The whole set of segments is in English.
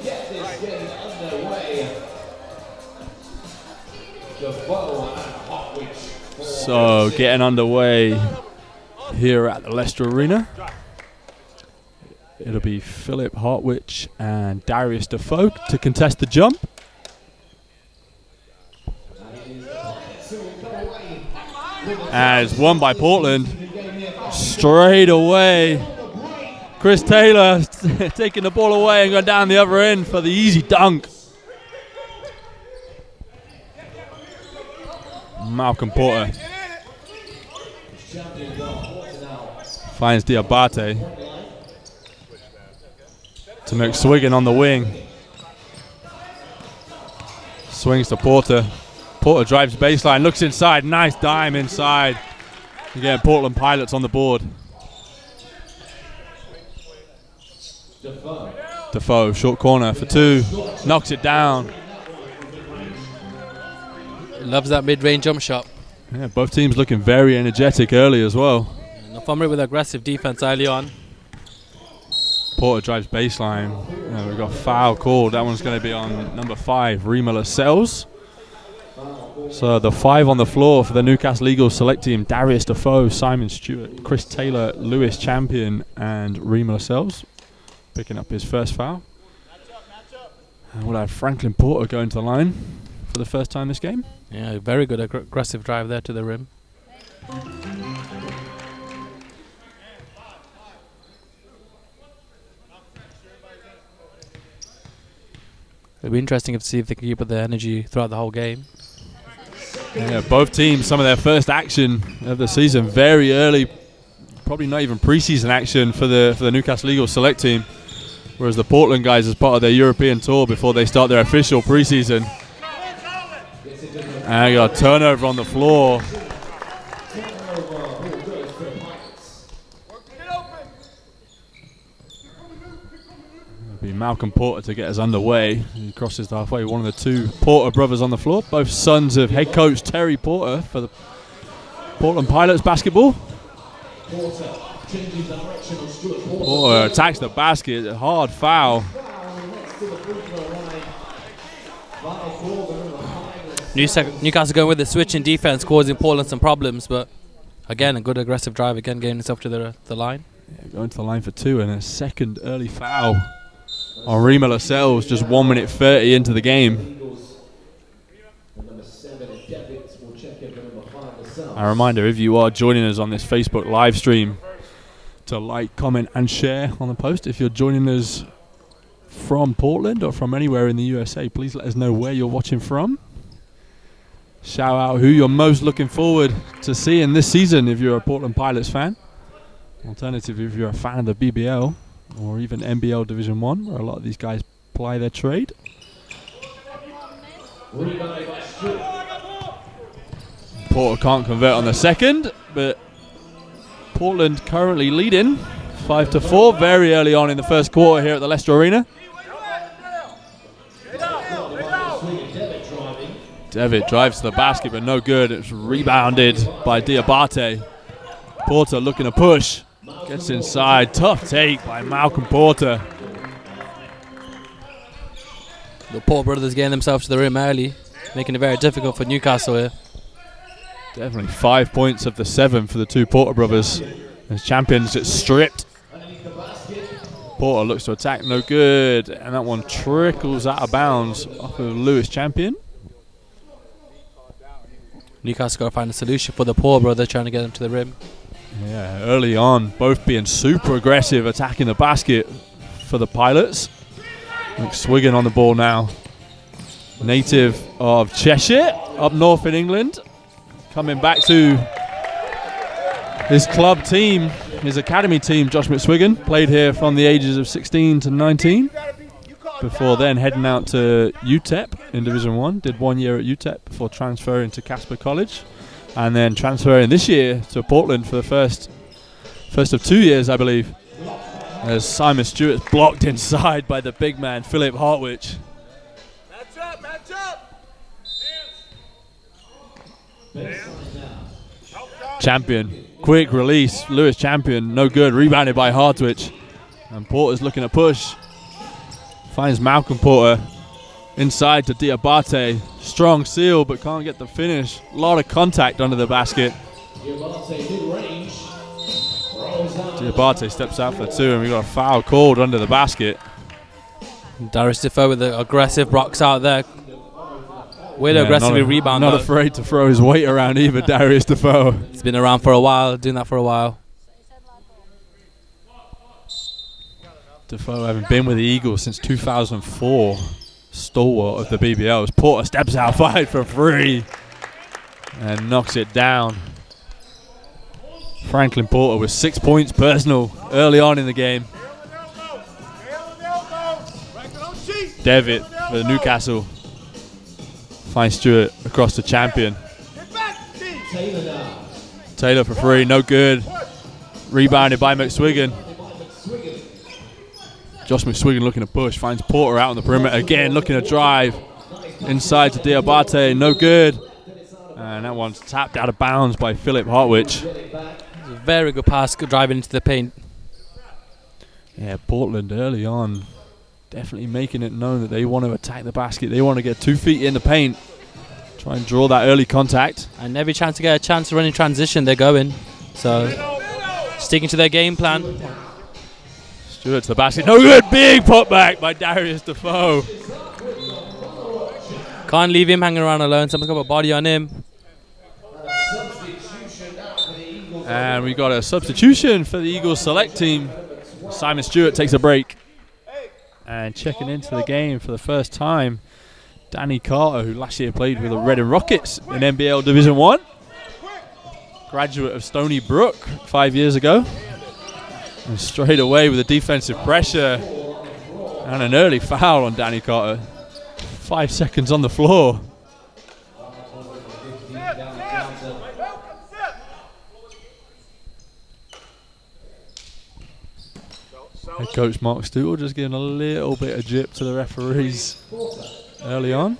get this game underway. So getting underway here at the Leicester Arena. It'll be Philip Hartwich and Darius Defoe to contest the jump. And it's won by Portland. Straight away. Chris Taylor taking the ball away and going down the other end for the easy dunk. Malcolm Porter finds Diabate to McSwiggan on the wing. Swings to Porter. Porter drives baseline, looks inside, nice dime inside. Again, Portland Pilots on the board. Defoe, short corner for two, knocks it down. Loves that mid-range jump shot. Yeah, both teams looking very energetic early as well. Northumbria with aggressive defense early on. Porter drives baseline. We've got foul called. That one's going to be on number 5, Rima Lascelles. So the 5 on the floor for the Newcastle Eagles select team: Darius Defoe, Simon Stewart, Chris Taylor, Lewis Champion, and Rima Lascelles picking up his first foul. And we'll have Franklin Porter going to the line for the first time this game. Yeah, very good aggressive drive there to the rim. It'll be interesting to see if they can keep up their energy throughout the whole game. Yeah, both teams, some of their first action of the season, very early, probably not even preseason action for the Newcastle Eagles select team, whereas the Portland guys as part of their European tour before they start their official preseason. And got a turnover on the floor. It'll be Malcolm Porter to get us underway. He crosses the halfway. One of the two Porter brothers on the floor, both sons of head coach Terry Porter for the Portland Pilots basketball. Porter attacks the basket. A hard foul. Newcastle going with the switch in defense, causing Portland some problems, but again, a good aggressive drive, again getting himself to the line. Yeah, going to the line for 2 and a second early foul on Rima Lascelles, just 1 minute 30 into the game. A reminder, if you are joining us on this Facebook live stream, to like, comment and share on the post. If you're joining us from Portland or from anywhere in the USA, please let us know where you're watching from. Shout out who you're most looking forward to seeing this season if you're a Portland Pilots fan. Alternatively, if you're a fan of the BBL or even NBL Division 1, where a lot of these guys ply their trade. Porter can't convert on the second, but Portland currently leading 5-4 very early on in the first quarter here at the Leicester Arena. Devitt drives to the basket, but no good. It's rebounded by Diabate. Porter looking to push. Gets inside. Tough take by Malcolm Porter. The Porter brothers getting themselves to the rim early, making it very difficult for Newcastle here. Definitely 5 points of the 7 for the two Porter brothers. As champions, it's stripped. Porter looks to attack, no good. And that one trickles out of bounds off of Lewis Champion. Newcastle got to find a solution for the Porter brothers, trying to get them to the rim. Yeah, early on, both being super aggressive, attacking the basket for the Pilots. McSwiggan on the ball now. Native of Cheshire, up north in England. Coming back to his club team, his academy team. Josh McSwiggan played here from the ages of 16 to 19. Before then heading out to UTEP in Division 1. Did 1 year at UTEP before transferring to Casper College. And then transferring this year to Portland for the first of 2 years, I believe. As Simon Stewart's blocked inside by the big man, Philip Hartwich. Match up! Champion. Quick release. Lewis Champion. No good. Rebounded by Hartwich. And Porter's looking to push Finds Malcolm Porter inside to Diabate. Strong seal, but can't get the finish. A lot of contact under the basket. Diabate steps out for 2, and we've got a foul called under the basket. Darius Defoe with the aggressive rocks out there. Way to aggressively rebound. Not afraid to throw his weight around either, Darius Defoe. He's been around for a while, doing that for a while. Defoe having been with the Eagles since 2004. Stalwart of the BBLs. Porter steps outside for 3 and knocks it down. Franklin Porter with 6 points personal early on in the game. Devitt for Newcastle. Finds Stewart across the champion. Taylor for 3, no good. Rebounded by McSwiggan. Josh McSwiggan looking to push, finds Porter out on the perimeter again, looking to drive. Inside to Diabate, no good. And that one's tapped out of bounds by Philip Hartwich. A very good pass, good driving into the paint. Yeah, Portland early on definitely making it known that they want to attack the basket. They want to get 2 feet in the paint, try and draw that early contact. And every chance to get a chance to run in transition, they're going. So, sticking to their game plan. Stewart to the basket, no good. Big putback by Darius Defoe. Can't leave him hanging around alone. Someone's got a body on him. And we got a substitution for the Eagles select team. Simon Stewart takes a break. And checking into the game for the first time, Danny Carter, who last year played with the Reading Rockets in NBL Division 1. Graduate of Stony Brook 5 years ago. And straight away with the defensive pressure and an early foul on Danny Carter. 5 seconds on the floor. Head coach Mark Stewart just giving a little bit of jip to the referees early on.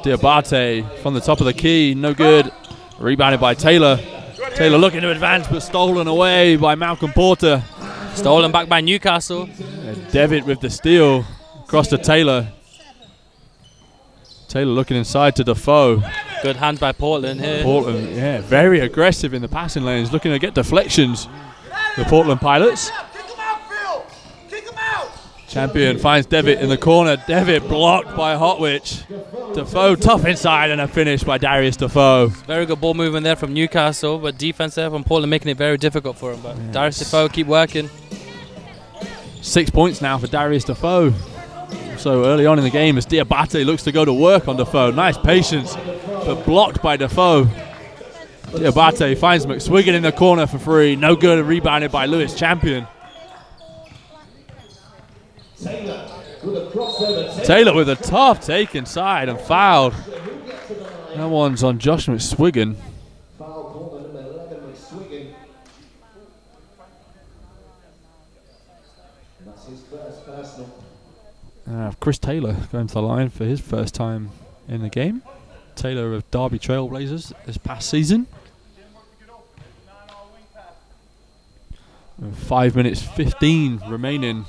Diabate from the top of the key, no good. Rebounded by Taylor. Taylor looking to advance, but stolen away by Malcolm Porter. Stolen back by Newcastle. Devitt with the steal across to Taylor. Taylor looking inside to Defoe. Good hands by Portland here. Portland, yeah, very aggressive in the passing lanes, looking to get deflections. The Portland Pilots. Champion finds Devitt in the corner. Devitt blocked by Hotwich. Defoe tough inside and a finish by Darius Defoe. Very good ball movement there from Newcastle, but defense there from Portland making it very difficult for him. But Darius Defoe keep working. 6 points now for Darius Defoe. So early on in the game as Diabate looks to go to work on Defoe. Nice patience, but blocked by Defoe. Diabate finds McSwiggan in the corner for 3. No good, rebounded by Lewis Champion. Taylor with a tough take inside and fouled. That one's on Josh McSwiggan. Chris Taylor going to the line for his first time in the game. Taylor of Derby Trailblazers this past season. 5 minutes 15 remaining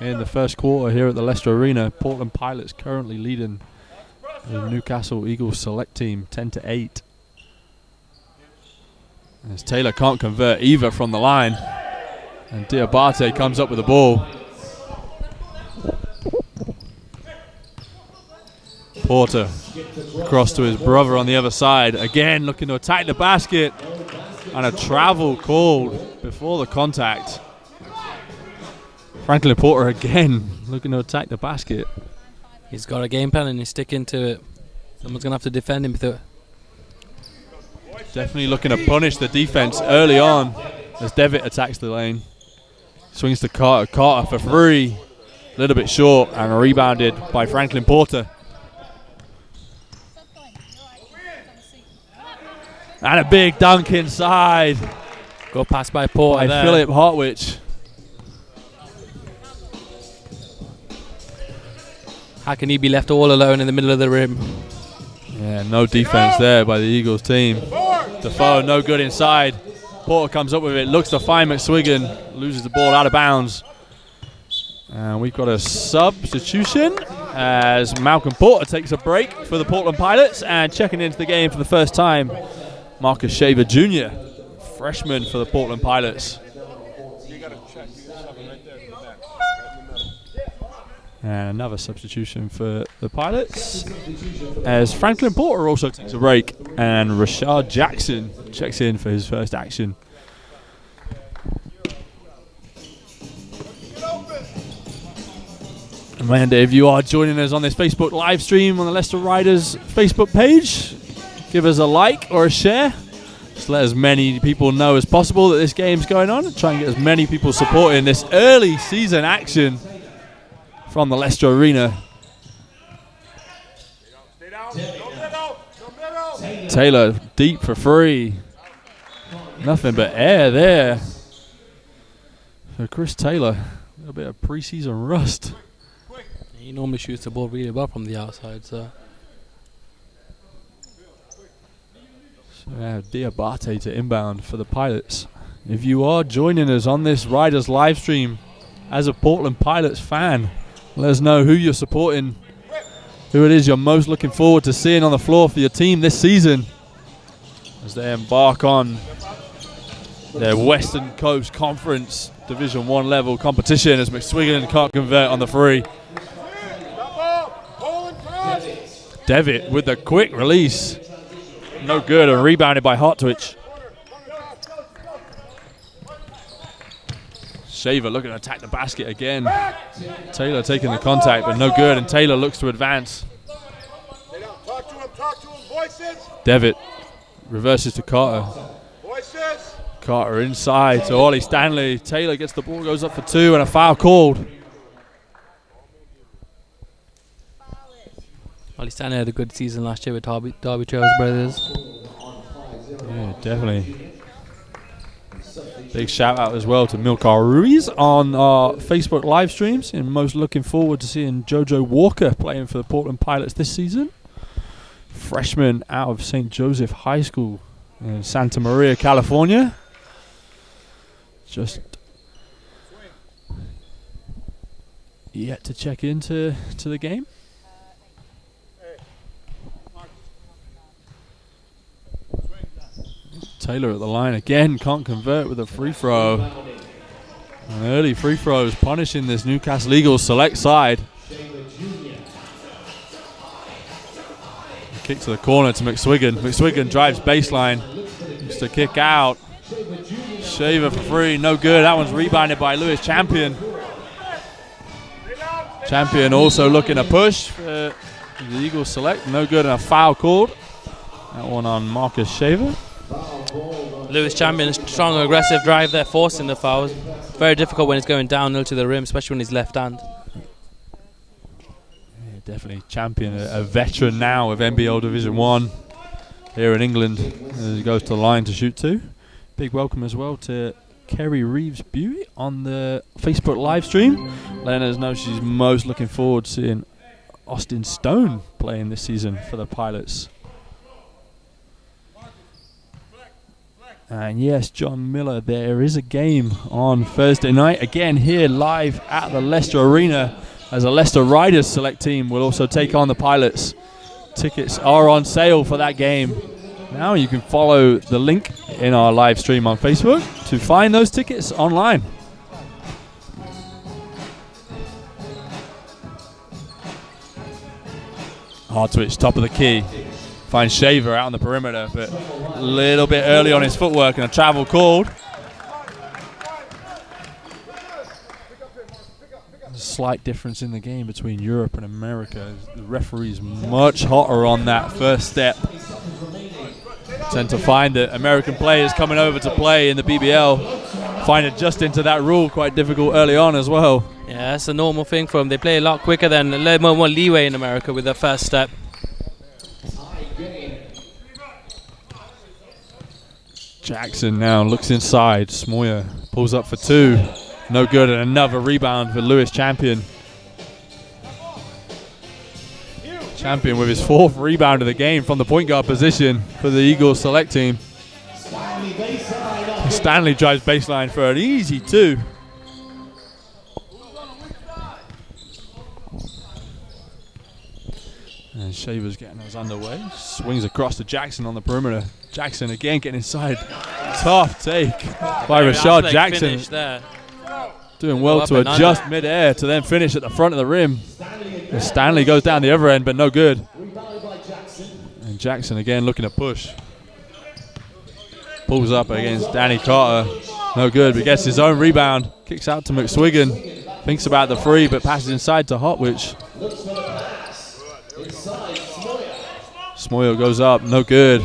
in the first quarter here at the Leicester Arena. Portland Pilots currently leading the Newcastle Eagles select team 10-8. As Taylor can't convert either from the line. And Diabate comes up with the ball. Porter across to his brother on the other side. Again looking to attack the basket. And a travel called before the contact. Franklin Porter again looking to attack the basket. He's got a game plan and he's sticking to it. Someone's going to have to defend him through it. Definitely looking to punish the defense early on as Devitt attacks the lane. Swings to Carter. Carter for 3. A little bit short and rebounded by Franklin Porter. And a big dunk inside. Good pass by Porter by there. Philip Hartwich. How can he be left all alone in the middle of the rim? Yeah, no defense there by the Eagles team. Defoe no good inside. Porter comes up with it, looks to find McSwiggan, loses the ball out of bounds. And we've got a substitution as Malcolm Porter takes a break for the Portland Pilots, and checking into the game for the first time, Marcus Shaver Jr., freshman for the Portland Pilots. And another substitution for the Pilots as Franklin Porter also takes a break, and Rashad Jackson checks in for his first action. And if you are joining us on this Facebook live stream on the Leicester Riders Facebook page, give us a like or a share. Just let as many people know as possible that this game's going on. Try and get as many people supporting this early season action from the Leicester Arena. Taylor deep for free. Nothing but air there for Chris Taylor. A little bit of preseason rust. He normally shoots the ball really well from the outside, so. Diabate to inbound for the Pilots. If you are joining us on this Riders live stream as a Portland Pilots fan, let us know who you're supporting, who it is you're most looking forward to seeing on the floor for your team this season as they embark on their Western Coast Conference Division 1 level competition, as McSwiggan can't convert on the free. Devitt with the quick release. No good, and rebounded by Hartwich. Shaver looking to attack the basket again. Taylor taking the contact, but no good, and Taylor looks to advance. Devitt reverses to Carter. Carter inside to Ollie Stanley. Taylor gets the ball, goes up for two, and a foul called. Ollie Stanley had a good season last year with Derby Trails Brothers. Yeah, definitely. Big shout out as well to Milcar Ruiz on our Facebook live streams, and most looking forward to seeing Jojo Walker playing for the Portland Pilots this season. Freshman out of St. Joseph High School in Santa Maria, California. Just yet to check into the game. Taylor at the line again, can't convert with a free throw. An early free throws punishing this Newcastle Eagles select side. Kick to the corner to McSwiggan. McSwiggan drives baseline. Looks to kick out. Shaver for free, no good. That one's rebounded by Lewis Champion. Champion also looking to push for the Eagles select. No good, and a foul called. That one on Marcus Shaver. Lewis Champion, strong aggressive drive there, forcing the fouls. Very difficult when he's going downhill to the rim, especially when he's left hand. Yeah, definitely Champion, a veteran now of NBL Division 1 here in England, as he goes to the line to shoot two. Big welcome as well to Kerry Reeves-Buie on the Facebook live stream, letting us know she's most looking forward to seeing Austin Stone playing this season for the Pilots. And yes, John Miller, there is a game on Thursday night, again here live at the Leicester Arena, as a Leicester Riders select team will also take on the Pilots. Tickets are on sale for that game. Now you can follow the link in our live stream on Facebook to find those tickets online. Hartwich, top of the key. Finds Shaver out on the perimeter, but a little bit early on his footwork and a travel called. There's a slight difference in the game between Europe and America. The referee's much hotter on that first step. Tend to find that American players coming over to play in the BBL find adjusting to that rule quite difficult early on as well. Yeah, that's a normal thing for them. They play a lot quicker, than a little more leeway in America with their first step. Jackson now looks inside. Smoyer pulls up for two. No good, and another rebound for Lewis Champion. Champion with his fourth rebound of the game from the point guard position for the Eagles select team. Stanley drives baseline for an easy two. And Shaver's getting us underway. Swings across to Jackson on the perimeter. Jackson again getting inside. Tough take by Rashad Jackson. There. Doing well to adjust mid-air to then finish at the front of the rim. And Stanley goes down the other end, but no good. And Jackson again looking to push. Pulls up against Danny Carter. No good, but gets his own rebound. Kicks out to McSwiggan. Thinks about the free, but passes inside to Hotwich. Smoyer goes up, no good.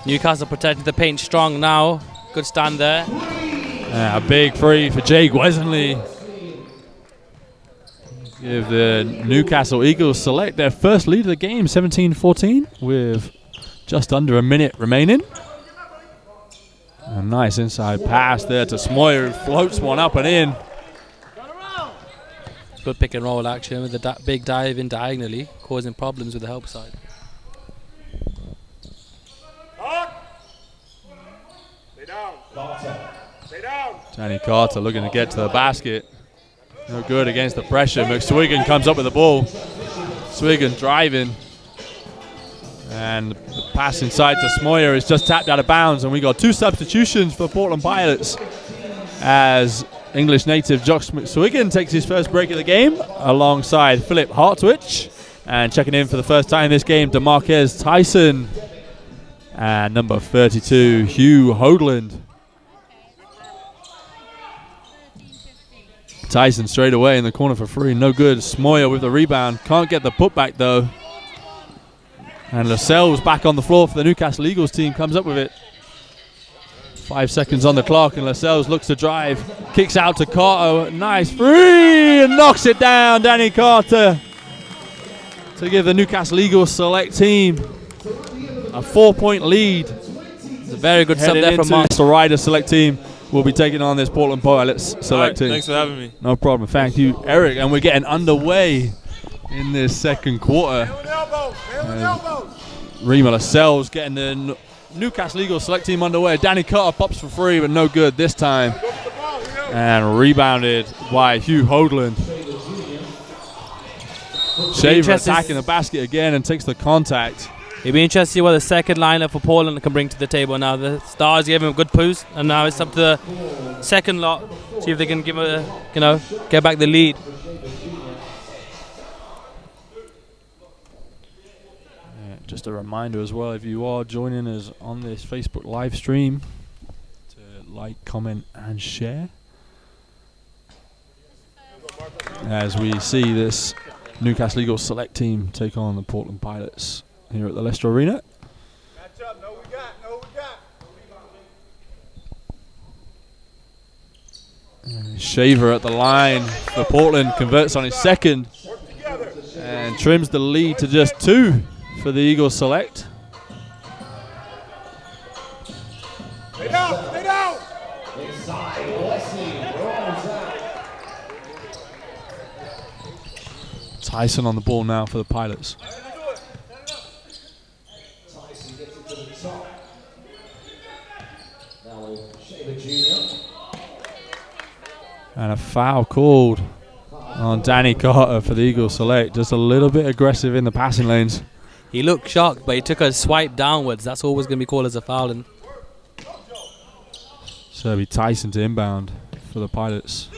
Newcastle protecting the paint strong now. Good stand there. Yeah, a big free for Jake Wesley. Give the Newcastle Eagles Select their first lead of the game, 17-14, with just under a minute remaining. A nice inside pass there to Smoyer, who floats one up and in. Good pick and roll action with the big dive in diagonally, causing problems with the help side. Stay down. Stay down. Danny Carter looking to get to the basket. No good against the pressure. McSwiggan comes up with the ball. Swiggan driving. And the pass inside to Smoyer is just tapped out of bounds. And we got two substitutions for Portland Pilots as English native Josh McSwiggan takes his first break of the game alongside Philip Hartwich. And checking in for the first time this game, DeMarquez Tyson. And number 32, Hugh Hoagland. Tyson straight away in the corner for free. No good. Smoyer with the rebound. Can't get the putback though. And Lascelles back on the floor for the Newcastle Eagles team. Comes up with it. 5 seconds on the clock and Lascelles looks to drive. Kicks out to Carter. Nice free and knocks it down. Danny Carter to give the Newcastle Eagles Select team a 4-point lead. It's a very good sub there from Mark. The Ryder Select team will be taking on this Portland Pilots Select team. Thanks for having me. No problem. Thank you, Eric. And we're getting underway in this second quarter. Rima Lascelles getting the Newcastle Eagles Select team underway. Danny Carter pops for free, but no good this time. And rebounded by Hugh Hoagland. Shaver attacking the basket again and takes the contact. It'll be interesting to see what the second lineup for Portland can bring to the table now. The Stars gave him a good boost, and now it's up to the second lot. See if they can give get back the lead. Just a reminder as well, if you are joining us on this Facebook live stream, to like, comment, and share. As we see this Newcastle Eagles Select team take on the Portland Pilots here at the Leicester Arena. Match up. No, we got. Shaver at the line for Portland, converts on his second and trims the lead to just 2 for the Eagles Select. Stay down. Stay down. Tyson on the ball now for the Pilots. Tyson gets it to the top. Now Shaver Jr. And a foul called on Danny Carter for the Eagles Select. Just a little bit aggressive in the passing lanes. He looked shocked, but he took a swipe downwards. That's always going to be called as a foul. And so it'll be Tyson to inbound for the Pilots.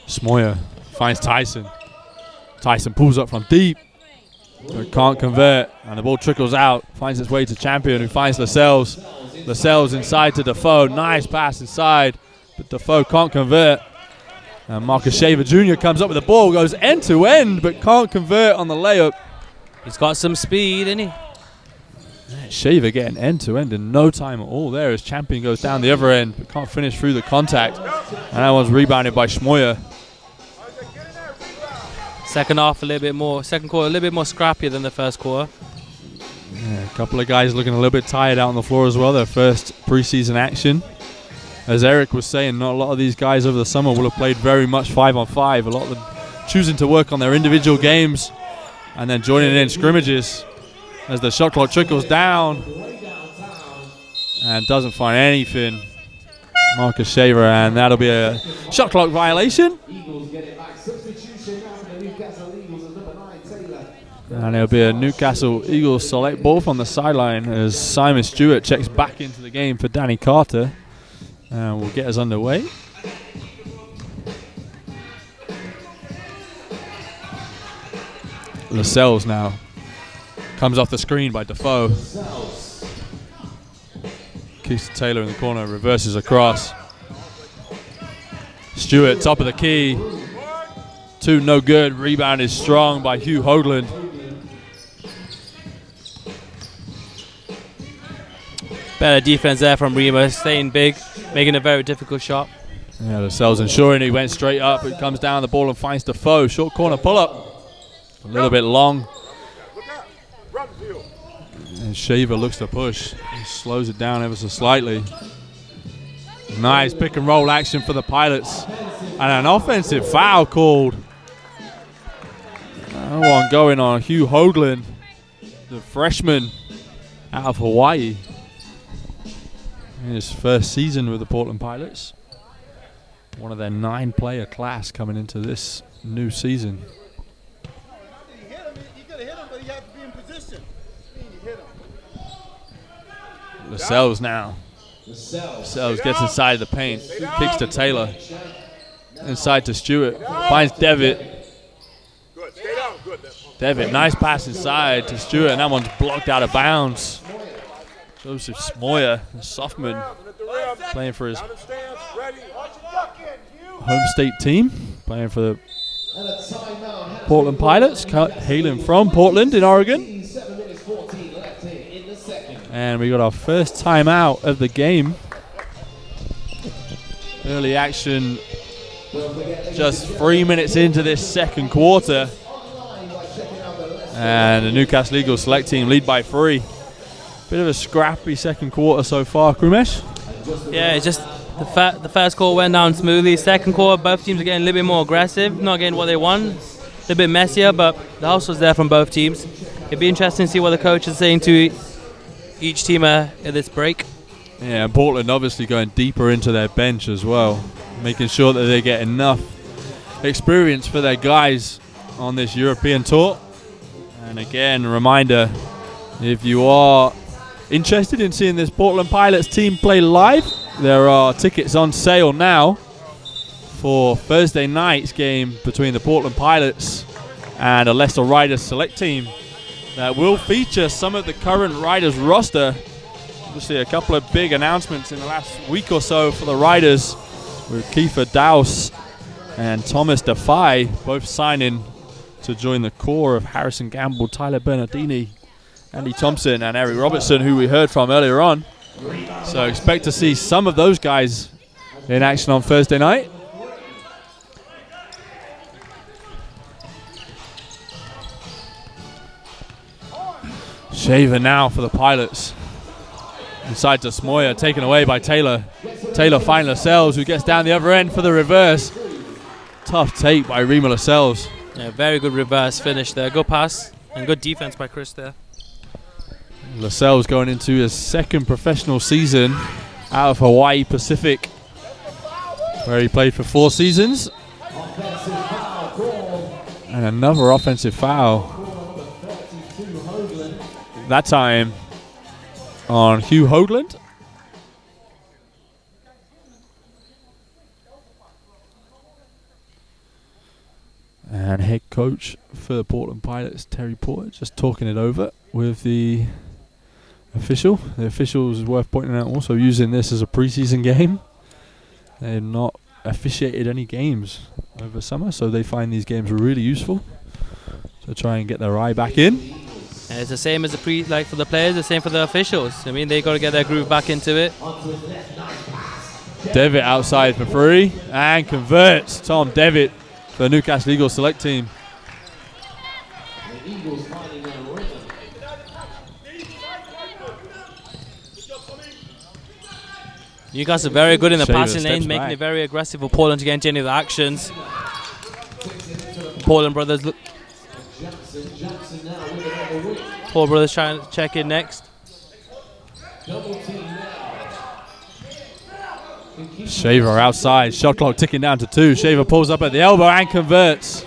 Smoyer finds Tyson. Tyson pulls up from deep, but can't convert, and the ball trickles out. Finds its way to Champion, who finds Lascelles. Lascelles inside to Defoe. Nice pass inside, but Defoe can't convert. And Marcus Shaver Jr. comes up with the ball, goes end to end, but can't convert on the layup. he's got some speed, isn't he? Shaver getting end to end in no time at all there as Champion goes down the other end, but can't finish through the contact. And that one's rebounded by Smoyer. Second half a little bit more, second quarter a little bit more scrappier than the first quarter. Yeah, a couple of guys looking a little bit tired out on the floor as well. Their first preseason action. As Eric was saying, not a lot of these guys over the summer will have played very much 5-on-5. A lot of them choosing to work on their individual games and then joining in scrimmages as the shot clock trickles down and doesn't find anything. Marcus Shaver, and that'll be a shot clock violation. Eagles get it back. Substitution now for the Newcastle Eagles as number 9, Taylor. And it'll be a Newcastle Eagles select ball from the sideline as Simon Stewart checks back into the game for Danny Carter. And we'll get us underway. Lascelles now. Comes off the screen by Defoe. Keeps Taylor in the corner, reverses across. Stewart, top of the key. 2 no good. Rebound is strong by Hugh Hoagland. Better defense there from Rima, staying big, making a very difficult shot. Yeah, Lascelles ensuring he went straight up. It comes down the ball and finds Defoe. Short corner pull up. A little bit long. And Shaver looks to push. He slows it down ever so slightly. Nice pick and roll action for the Pilots. And an offensive foul called. No one going on Hugh Hoagland, the freshman out of Hawaii. In his first season with the Portland Pilots. One of their 9-player class coming into this new season. He could have hit him, but he had to be in position. He hit him. Lascelles now. Lascelles gets inside the paint. Kicks to Taylor. Inside to Stewart. Finds Devitt. Good. Stay down. Good. Devitt, nice pass inside to Stewart, and that one's blocked out of bounds. Joseph Smoyer, the sophomore, playing for his home state team, playing for the Portland Pilots, hailing from Portland in Oregon. And we got our first timeout of the game. Early action, just 3 minutes into this second quarter. And the Newcastle Eagles select team lead by 3. Bit of a scrappy second quarter so far, Krumesh. Yeah, it's just the first quarter went down smoothly. Second quarter, both teams are getting a little bit more aggressive, not getting what they want. A little bit messier, but the hustle's there from both teams. It'd be interesting to see what the coach is saying to each team at this break. Yeah, and Portland obviously going deeper into their bench as well, making sure that they get enough experience for their guys on this European tour. And again, a reminder, if you are interested in seeing this Portland Pilots team play live, there are tickets on sale now for Thursday night's game between the Portland Pilots and a Leicester Riders select team that will feature some of the current Riders roster. Obviously a couple of big announcements in the last week or so for the Riders, with Kiefer Dowse and Thomas Defy both signing to join the core of Harrison Gamble, Tyler Bernardini, Andy Thompson and Eric Robertson, who we heard from earlier on. So expect to see some of those guys in action on Thursday night. Shaver now for the Pilots. Inside to Smoyer, taken away by Taylor. Taylor finds Lascelles, who gets down the other end for the reverse. Tough take by Rima Lascelles. Yeah, very good reverse finish there. Good pass and good defense by Chris there. Lascelles going into his second professional season out of Hawaii Pacific, where he played for 4 seasons. And another offensive foul. That time on Hugh Hoagland. And head coach for the Portland Pilots, Terry Porter, just talking it over with the official. The officials, is worth pointing out, also using this as a preseason game. They have not officiated any games over summer, so they find these games really useful to try and get their eye back in. And it's the same as like for the players, the same for the officials. I mean, they got to get their groove back into it. Devitt outside for 3 and converts. Tom Devitt for the Newcastle Eagles select team. Newcastle are very good in the Shaver passing lane, steps making back. it very aggressive for Portland to get into any of the actions. Portland brothers look. Paul brothers trying to check in next. Shaver outside, shot clock ticking down to 2. Shaver pulls up at the elbow and converts.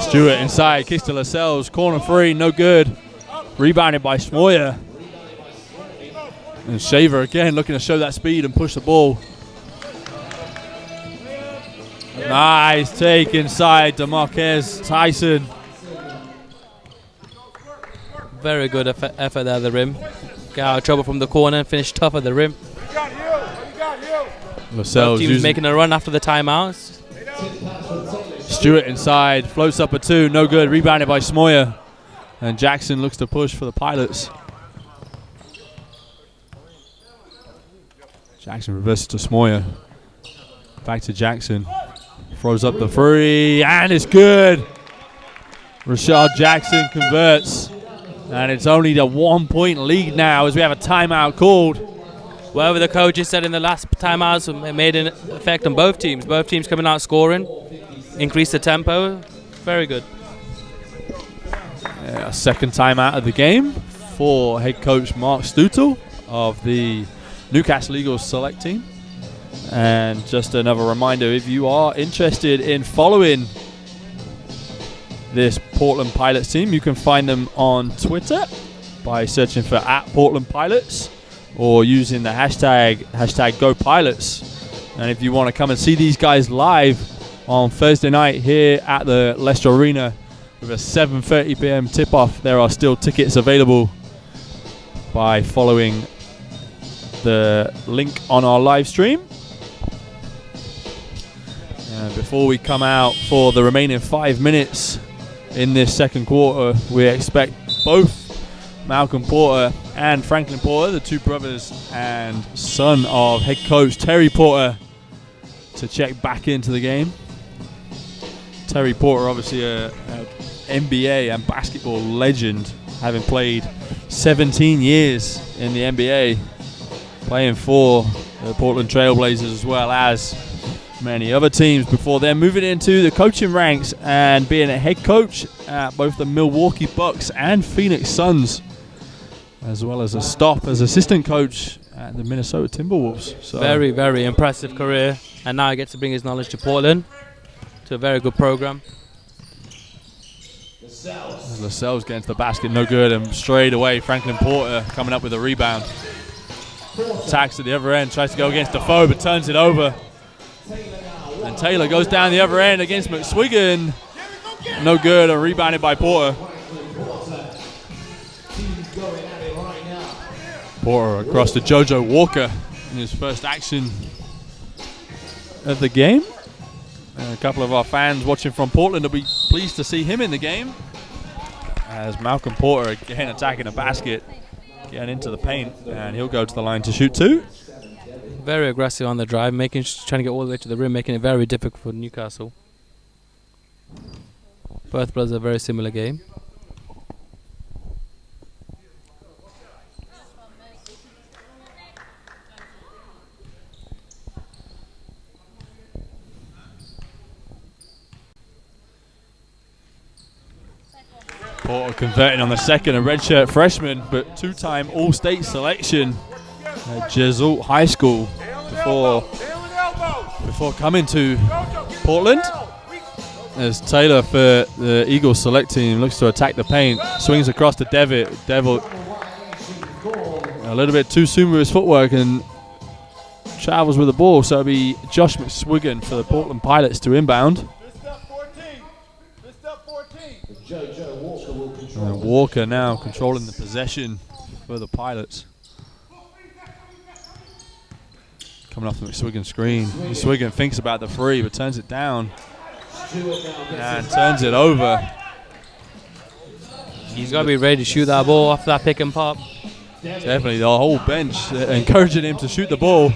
Stewart inside, kicks to Lascelles, corner 3, no good. Rebounded by Smoyer. And Shaver again looking to show that speed and push the ball. Nice take inside to Marquez Tyson. Very good effort there at the rim. Get out of trouble from the corner, finish tough at the rim. Lascelles team's making a run after the timeouts. Stewart inside, floats up a 2, no good, rebounded by Smoyer. And Jackson looks to push for the Pilots. Jackson reverses to Smoyer. Back to Jackson. Throws up the 3, and it's good. Rashad Jackson converts. And it's only the 1-point lead now as we have a timeout called. Whatever the coaches said in the last timeouts made an effect on both teams. Both teams coming out scoring. Increase the tempo. Very good. Yeah, second timeout of the game for head coach Mark Stuttel of the Newcastle Eagles select team. And just another reminder, if you are interested in following this Portland Pilots team, you can find them on Twitter by searching for @PortlandPilots or using the hashtag #GoPilots. And if you want to come and see these guys live on Thursday night here at the Leicester Arena with a 7:30 p.m. tip-off, there are still tickets available by following the link on our live stream. And before we come out for the remaining 5 minutes in this second quarter, we expect both Malcolm Porter and Franklin Porter, the two brothers and son of head coach Terry Porter, to check back into the game. Terry Porter, obviously a NBA and basketball legend, having played 17 years in the NBA, playing for the Portland Trailblazers as well as many other teams before then moving into the coaching ranks and being a head coach at both the Milwaukee Bucks and Phoenix Suns, as well as a stop as assistant coach at the Minnesota Timberwolves. So very, very impressive career, and now he gets to bring his knowledge to Portland, to a very good program. Lascelles getting to the basket, no good, and straight away Franklin Porter coming up with a rebound. Attacks at the other end, tries to go against Defoe but turns it over. And Taylor goes down the other end against McSwiggan. No good, and rebounded by Porter. Porter across to JoJo Walker in his first action of the game. And a couple of our fans watching from Portland will be pleased to see him in the game, as Malcolm Porter again attacking the basket, getting into the paint, and he'll go to the line to shoot 2. Very aggressive on the drive, trying to get all the way to the rim, making it very difficult for Newcastle. Both brothers are very similar game. Porter converting on the second, a redshirt freshman, but two-time All-State selection at Jesuit High School before coming to Portland. As Taylor for the Eagles select team looks to attack the paint, swings across to Devitt. Devitt a little bit too soon with his footwork and travels with the ball, so it'll be Josh McSwiggan for the Portland Pilots to inbound. And Walker now controlling the possession for the Pilots. Coming off the McSwiggan screen. McSwiggan thinks about the 3 but turns it down and turns it over. He's got to be ready to shoot that ball off that pick and pop. Definitely, the whole bench encouraging him to shoot the ball.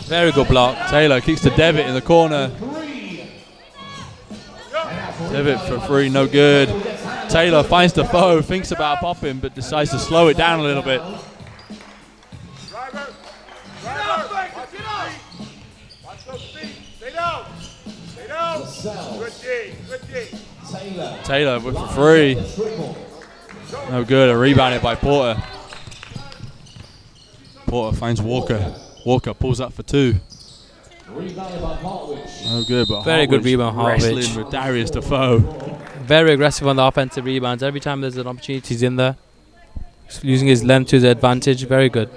Very good block. Taylor kicks to Devitt in the corner. Devitt for 3, no good. Taylor finds Defoe, thinks about popping, but decides to slow it down a little bit. Sells. Good D. Taylor. Taylor with the free. No good. A rebounded by Porter. Porter finds Walker. Walker pulls up for 2. Rebounded by Hartwich. No good, but Very good rebound, Hartwich. wrestling with Darius Defoe. Very aggressive on the offensive rebounds. Every time there's an opportunity, he's in there. Just using his length to his advantage. Very good.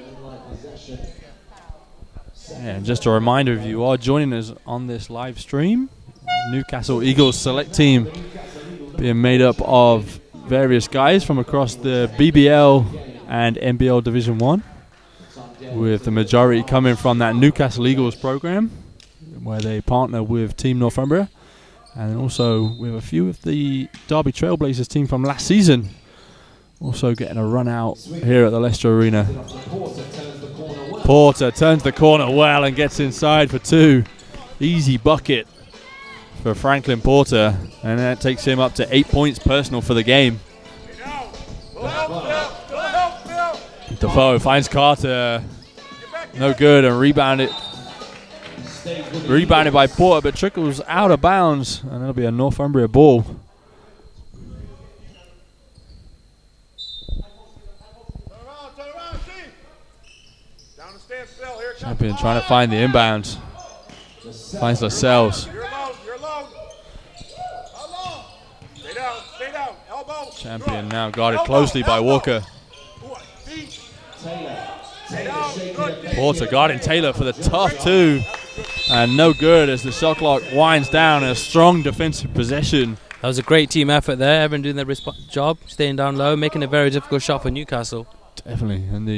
Yeah, and just a reminder, if you are joining us on this live stream, Newcastle Eagles select team being made up of various guys from across the BBL and NBL Division 1, with the majority coming from that Newcastle Eagles program, where they partner with Team Northumbria, and also with a few of the Derby Trailblazers team from last season, also getting a run out here at the Leicester Arena. Porter turns the corner well and gets inside for 2. Easy bucket for Franklin Porter, and that takes him up to 8 points personal for the game. Defoe finds Carter. No good, and rebounded by Porter, but trickles out of bounds, and it'll be a Northumbria ball. Champion trying to find the inbounds. Finds Lascelles. You're alone. Stay down. Elbow. Champion now guarded closely by Walker. Porter guarding Taylor for the tough 2. And no good as the shot clock winds down. A strong defensive possession. That was a great team effort there. Everyone doing their job, staying down low, making a very difficult shot for Newcastle. Definitely, and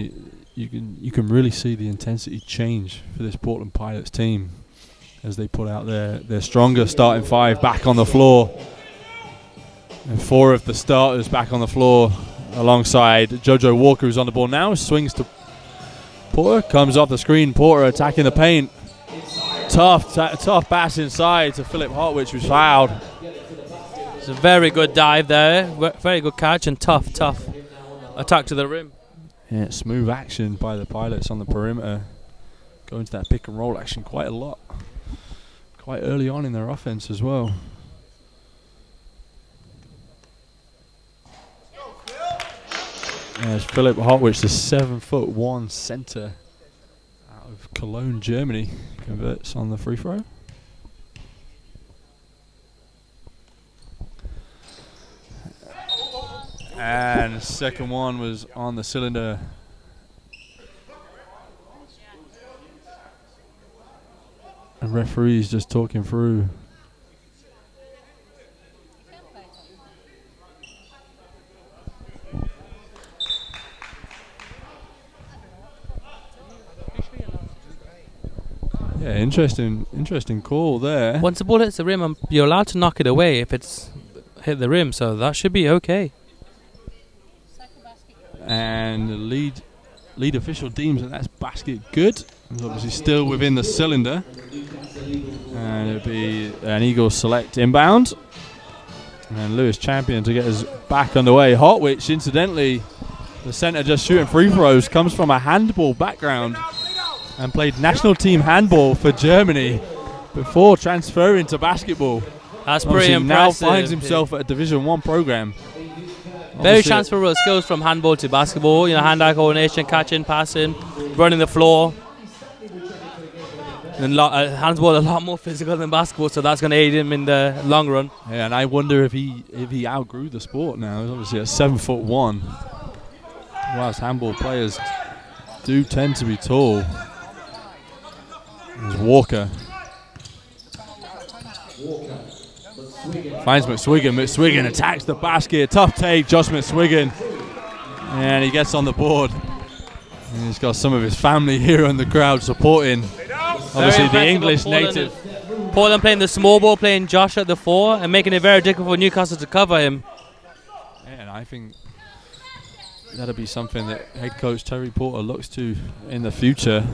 you can really see the intensity change for this Portland Pilots team as they put out their stronger starting 5 back on the floor. And 4 of the starters back on the floor alongside Jojo Walker, who's on the ball now. Swings to Porter, comes off the screen. Porter attacking the paint. Tough pass inside to Philip Hartwich, who's fouled. It's a very good dive there. Very good catch and tough attack to the rim. Yeah, smooth action by the Pilots on the perimeter. Going to that pick and roll action quite a lot. Quite early on in their offense as well. As Philip Hartwich, the 7'1" center out of Cologne, Germany, converts on the free throw. And the second one was on the cylinder. And referees just talking through. Yeah, interesting call there. Once the ball hits the rim, you're allowed to knock it away if it's hit the rim, so that should be okay. And the lead official deems that that's basket good. It's obviously still within the cylinder. And it'll be an Eagles select inbound. And Lewis Champion to get us back underway. Hartwich, incidentally, the center just shooting free throws, comes from a handball background and played national team handball for Germany before transferring to basketball. That's pretty impressive. Now finds himself at a Division 1 program. Very transferable skills from handball to basketball. You know, hand-eye coordination, catching, passing, running the floor. And handball a lot more physical than basketball, so that's going to aid him in the long run. Yeah, and I wonder if he outgrew the sport now. He's obviously at 7'1". Whilst handball players do tend to be tall. There's Walker. Finds McSwiggan. McSwiggan attacks the basket. Tough take, Josh McSwiggan. And he gets on the board. And he's got some of his family here in the crowd supporting. Obviously the English native. Portland playing the small ball, playing Josh at the 4 and making it very difficult for Newcastle to cover him. Yeah, and I think that'll be something that head coach Terry Porter looks to in the future.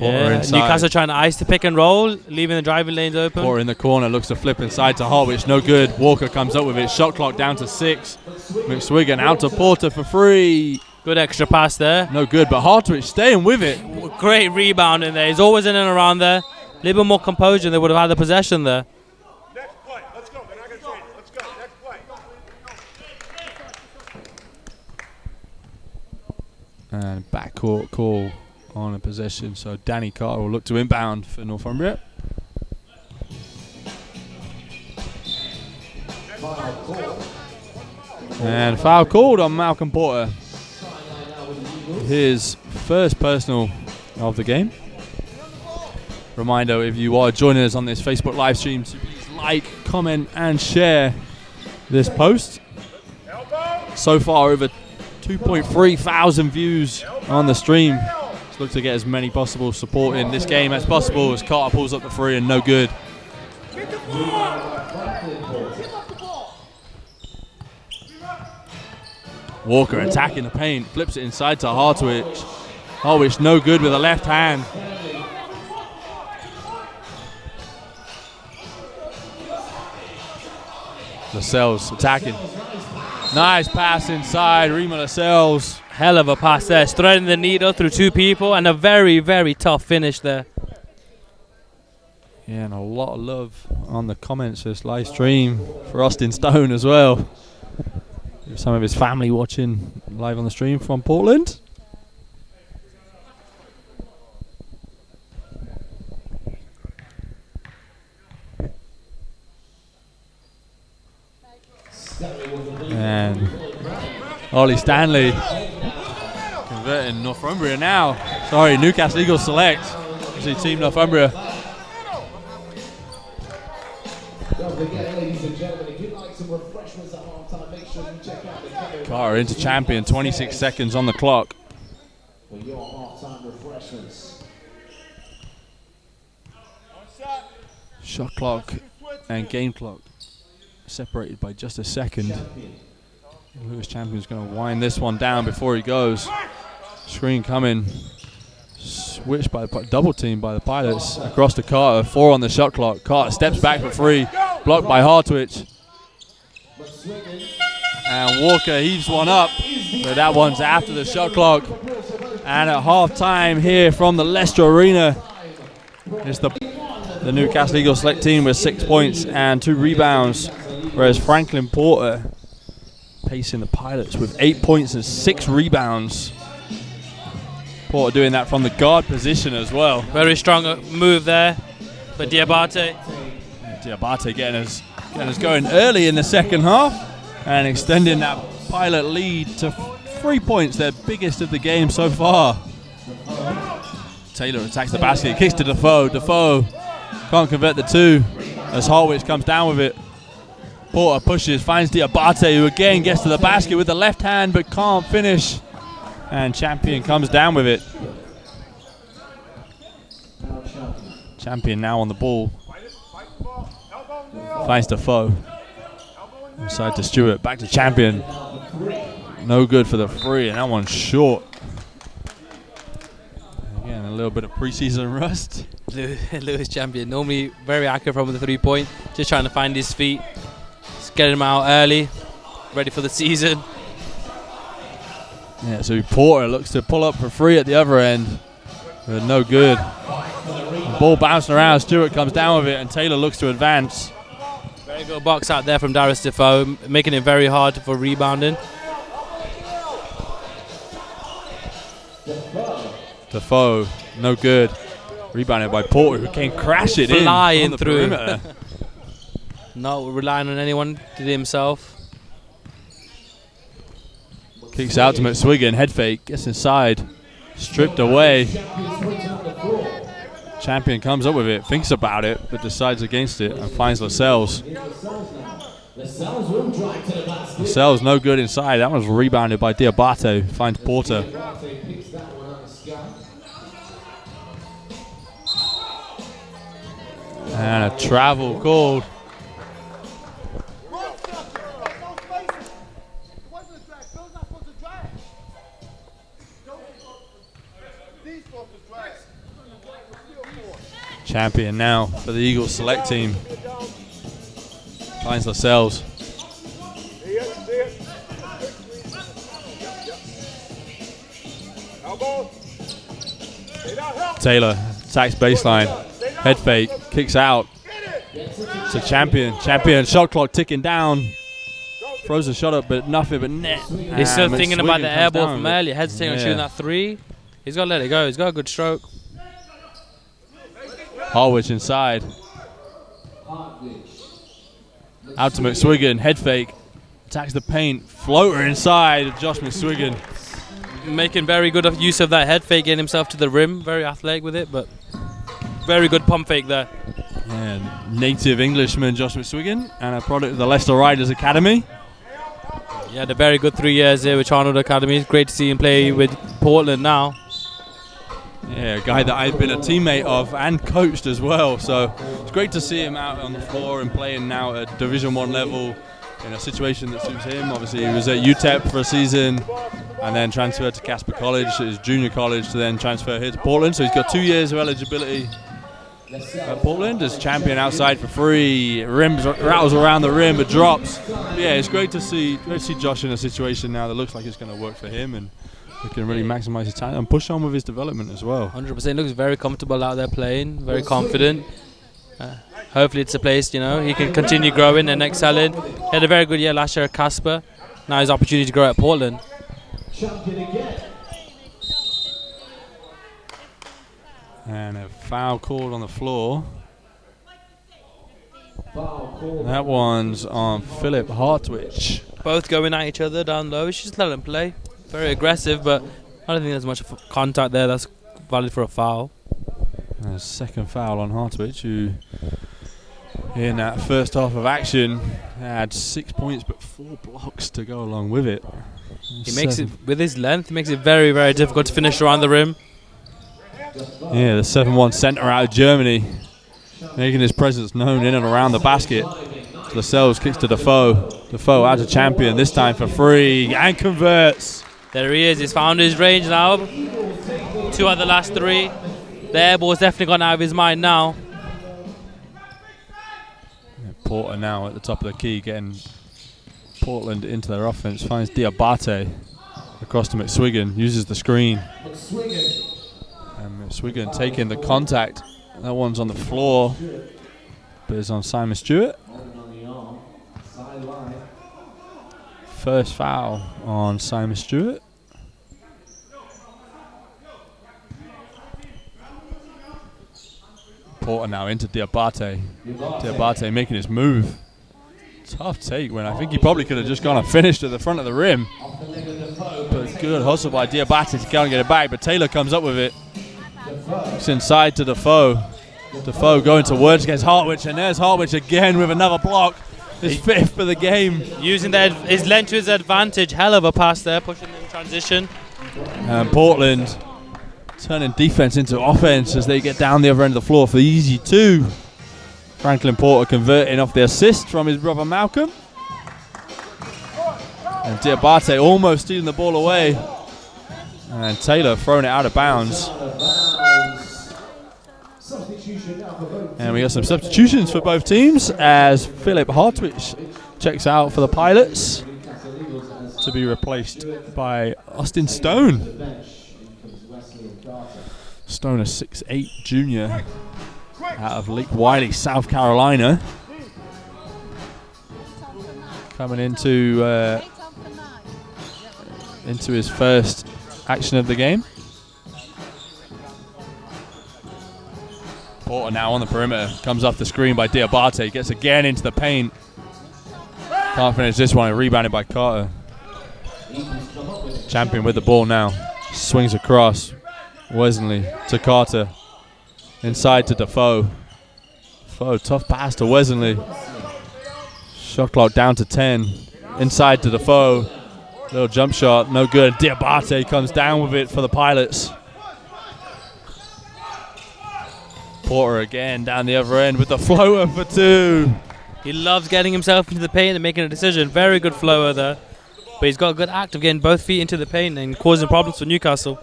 Yeah, Newcastle trying to ice the pick and roll, leaving the driving lanes open. Porter in the corner, looks to flip inside to Hartwich, no good. Walker comes up with it, shot clock down to 6. McSwiggan out to Porter for 3. Good extra pass there. No good, but Hartwich staying with it. Great rebound in there. He's always in and around there. A little bit more composure, they would have had the possession there. Next play. Let's go. They're not going to change. Let's go. Next play. And backcourt call on a possession. So Danny Carter will look to inbound for Northumbria. And foul called on Malcolm Porter. His first personal of the game. Reminder, if you are joining us on this Facebook live stream, to please like, comment and share this post. So far over 2.3 thousand views on the stream. Let's look to get as many possible support in this game as possible as Carter pulls up the three and no good. Walker attacking the paint, flips it inside to Hartwich. Hartwich no good with the left hand. Lascelles attacking. Nice pass inside, Rima Lascelles. Hell of a pass there, threading the needle through two people, and a very, very tough finish there. Yeah, and a lot of love on the comments this live stream for Austin Stone as well. Some of his family watching live on the stream from Portland. And Ollie Stanley converting Northumbria now. Sorry, Newcastle Eagles select. See Team Northumbria. Don't forget, ladies and gentlemen, if you'd like some refreshments at halftime, make sure you check out the Cafe Carter into champion, 26 seconds on the clock. for your halftime refreshments. Shot clock and game clock separated by just a second. Lewis Champion's going to wind this one down before he goes. Screen coming. Switched by the double team by the Pilots across to Carter. 4 on the shot clock. Carter steps back for 3. Blocked by Hartwich. And Walker heaves one up. But that one's after the shot clock. And at half time here from the Leicester Arena, it's the Newcastle Eagles select team with 6 points and 2 rebounds. Whereas Franklin Porter pacing the Pilots with 8 points and 6 rebounds. Porter doing that from the guard position as well. Very strong move there for Diabate. Diabate getting us going early in the second half and extending that Pilot lead to 3 points, their biggest of the game so far. Taylor attacks the basket, kicks to Defoe. Defoe can't convert the 2 as Hartwich comes down with it. Porter pushes, finds Diabate, who again gets to the basket with the left hand but can't finish. And Champion comes down with it. Champion now on the ball. Finds Defoe. Inside to Stewart, back to Champion. No good for the 3, and that one's short. Again, a little bit of preseason rust. Lewis Champion, normally very accurate from the 3-point. Just trying to find his feet. Just get him out early, ready for the season. Yeah, so Porter looks to pull up for 3 at the other end, but no good. The ball bouncing around, Stewart comes down with it, and Taylor looks to advance. Very good box out there from Darius Defoe, making it very hard for rebounding. Defoe, no good. Rebounded by Porter, who came crashing Flying in on the through. perimeter. Not relying on anyone, did it himself. Kicks out to McSwiggan, head fake, gets inside, stripped away. Champion comes up with it, thinks about it, but decides against it and finds Lascelles. Lascelles no good inside, that one's rebounded by Diabate, finds Porter. And a travel called. Champion now for the Eagles select team. Finds Lascelles. Taylor attacks baseline. Head fake. Kicks out to Champion. Champion, shot clock ticking down. Throws a shot up, but nothing but net. He's still thinking about the air ball from earlier. Hesitating on Yeah. shooting that 3. He's got to let it go. He's got a good stroke. Harwich inside. Out to McSwiggan. Head fake. Attacks the paint. Floater inside. Josh McSwiggan. Making very good use of that head fake, getting himself to the rim. Very athletic with it, but very good pump fake there. And native Englishman Josh McSwiggan, and a product of the Leicester Riders Academy. He had a very good 3 years here with Charnwood Academy. It's great to see him play with Portland now. Yeah, a guy that I've been a teammate of and coached as well. So it's great to see him out on the floor and playing now at Division 1 level in a situation that suits him. Obviously, he was at UTEP for a season and then transferred to Casper College, his junior college, to then transfer here to Portland. So he's got 2 years of eligibility at Portland as champion outside for free. Rattles around the rim, but drops. Yeah, it's great to see Josh in a situation now that looks like it's going to work for him, and he can really maximise his talent and push on with his development as well. 100%. Looks very comfortable out there playing, very confident. Hopefully it's a place, he can continue growing and excelling. He had a very good year last year at Casper. Now his opportunity to grow at Portland. And a foul called on the floor. That one's on Philip Hartwich. Both going at each other down low. Just let them play. Very aggressive, but I don't think there's much contact there that's valid for a foul. And a second foul on Hartwich, who in that first half of action had 6 points but 4 blocks to go along with it. He makes it, with his length, he makes it very, very difficult to finish around the rim. Yeah, the 7-1 centre out of Germany, making his presence known in and around the basket. Lascelles kicks to Defoe. Defoe out to Champion, this time for free, and converts. There he is. He's found his range now. 2 out of the last 3. The air ball's definitely gone out of his mind now. Porter now at the top of the key, getting Portland into their offense. Finds Diabate across to McSwiggan, uses the screen. And McSwiggan taking the contact. That one's on the floor, but it's on Simon Stewart. First foul on Simon Stewart. Porter now into Diabate. Diabate making his move. Tough take when I think he probably could have just gone and finished at the front of the rim. But good hustle by Diabate to go and get it back, but Taylor comes up with it. It's inside to Defoe. Defoe going to words against Hartwich, and there's Hartwich again with another block. His 5th for the game. Using his length to his advantage. Hell of a pass there, pushing in transition. And Portland turning defense into offense as they get down the other end of the floor for the easy 2. Franklin Porter converting off the assist from his brother Malcolm. And Diabate almost stealing the ball away. And Taylor throwing it out of bounds. And we got some substitutions for both teams as Philip Hartwich checks out for the Pilots to be replaced by Austin Stone. Stone, a 6'8" junior out of Lake Wiley, South Carolina. Coming into his first action of the game. Porter now on the perimeter, comes off the screen by Diabate, gets again into the paint. Can't finish this one, rebounded by Carter. Champion with the ball now, swings across. Wesley to Carter, inside to Defoe. Defoe, tough pass to Wesley. Shot clock down to 10. Inside to Defoe. Little jump shot, no good. Diabate comes down with it for the Pilots. Porter again down the other end with the floater for 2. He loves getting himself into the paint and making a decision. Very good floater there. But he's got a good act of getting both feet into the paint and causing problems for Newcastle.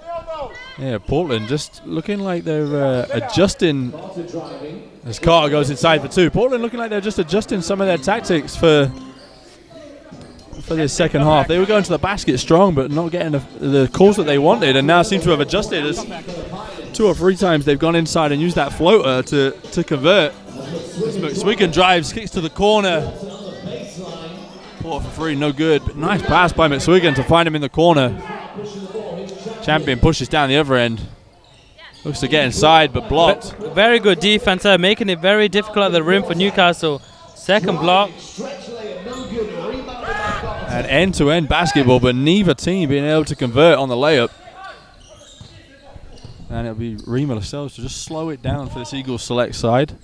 Yeah, Portland just looking like they're adjusting as Carter goes inside for 2. Portland looking like they're just adjusting some of their tactics for this second half. They were going to the basket strong but not getting the calls that they wanted, and now seem to have adjusted as 2 or 3 times they've gone inside and used that floater to convert. McSwiggan drives, kicks to the corner. Porter for 3, no good. But nice pass by McSwiggan to find him in the corner. Champion pushes down the other end. Looks to get inside, but blocked. Very good defense there, making it very difficult at the rim for Newcastle. Second block. And end-to-end basketball, but neither team being able to convert on the layup. And it'll be Rima Lascelles to just slow it down for this Eagles select side.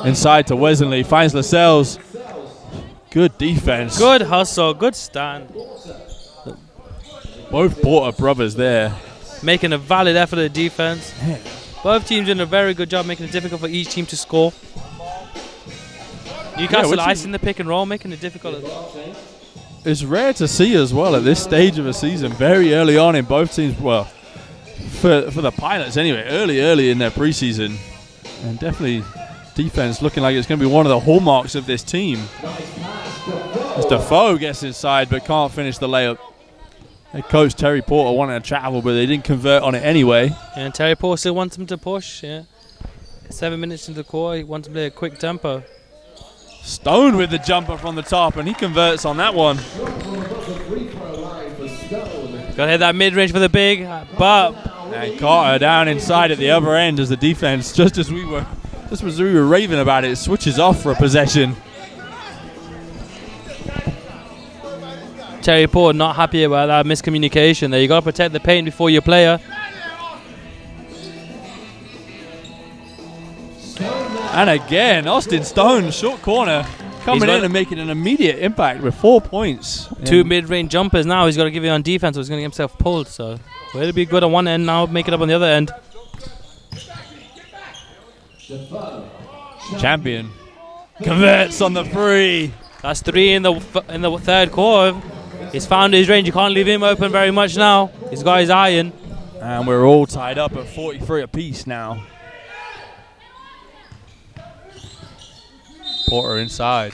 Inside to Wesley, finds Lascelles. Good defense. Good hustle, good stand. Both Porter brothers there. Making a valid effort at defense. Both teams doing a very good job making it difficult for each team to score. Newcastle icing the pick and roll, making it difficult. It's rare to see as well at this stage of a season, very early on in both teams. Well, for the Pilots anyway, early in their preseason. And definitely defense looking like it's going to be one of the hallmarks of this team. As Defoe gets inside but can't finish the layup. Head coach Terry Porter wanted to travel, but they didn't convert on it anyway. And Terry Porter still wants him to push. 7 minutes into the quarter, he wants to play a quick tempo. Stone with the jumper from the top, and he converts on that one. Got to hit that mid-range for the big, but... And Carter down inside at the other end as the defense, just as we were raving about it, switches off for a possession. Terry Porter not happy about that miscommunication there. You got to protect the paint before your player. And again, Austin Stone, short corner, coming in and making an immediate impact with 4 points. 2 mid-range jumpers now. He's got to give it on defense, or he's going to get himself pulled. So, way to be good on one end now, make it up on the other end. Champion converts on the 3. That's 3 in the third quarter. He's found his range. You can't leave him open very much now. He's got his iron. And we're all tied up at 43 apiece now. Porter inside.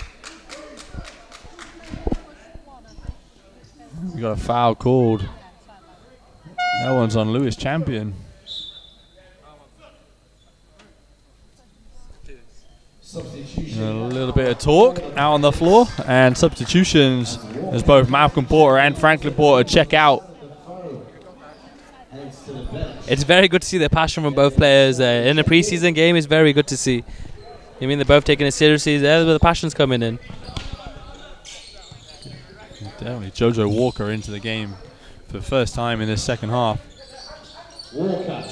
We got a foul called. That one's on Lewis Champion. A little bit of talk out on the floor, and substitutions as both Malcolm Porter and Franklin Porter check out. It's very good to see the passion from both players. In a preseason game, it's very good to see. I mean, they're both taking it seriously. There's where the passion's coming in. Definitely JoJo Walker into the game for the first time in this second half. Walker.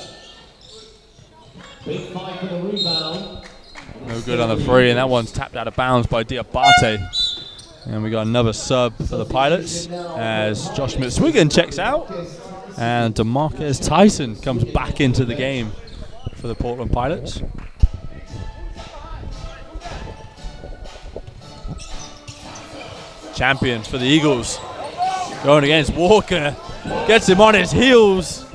Big fight for the rebound. No good on the 3, and that one's tapped out of bounds by Diabate. And we got another sub for the Pilots as Josh McSwiggan checks out, and DeMarcus Tyson comes back into the game for the Portland Pilots. Champions for the Eagles, going against Walker, gets him on his heels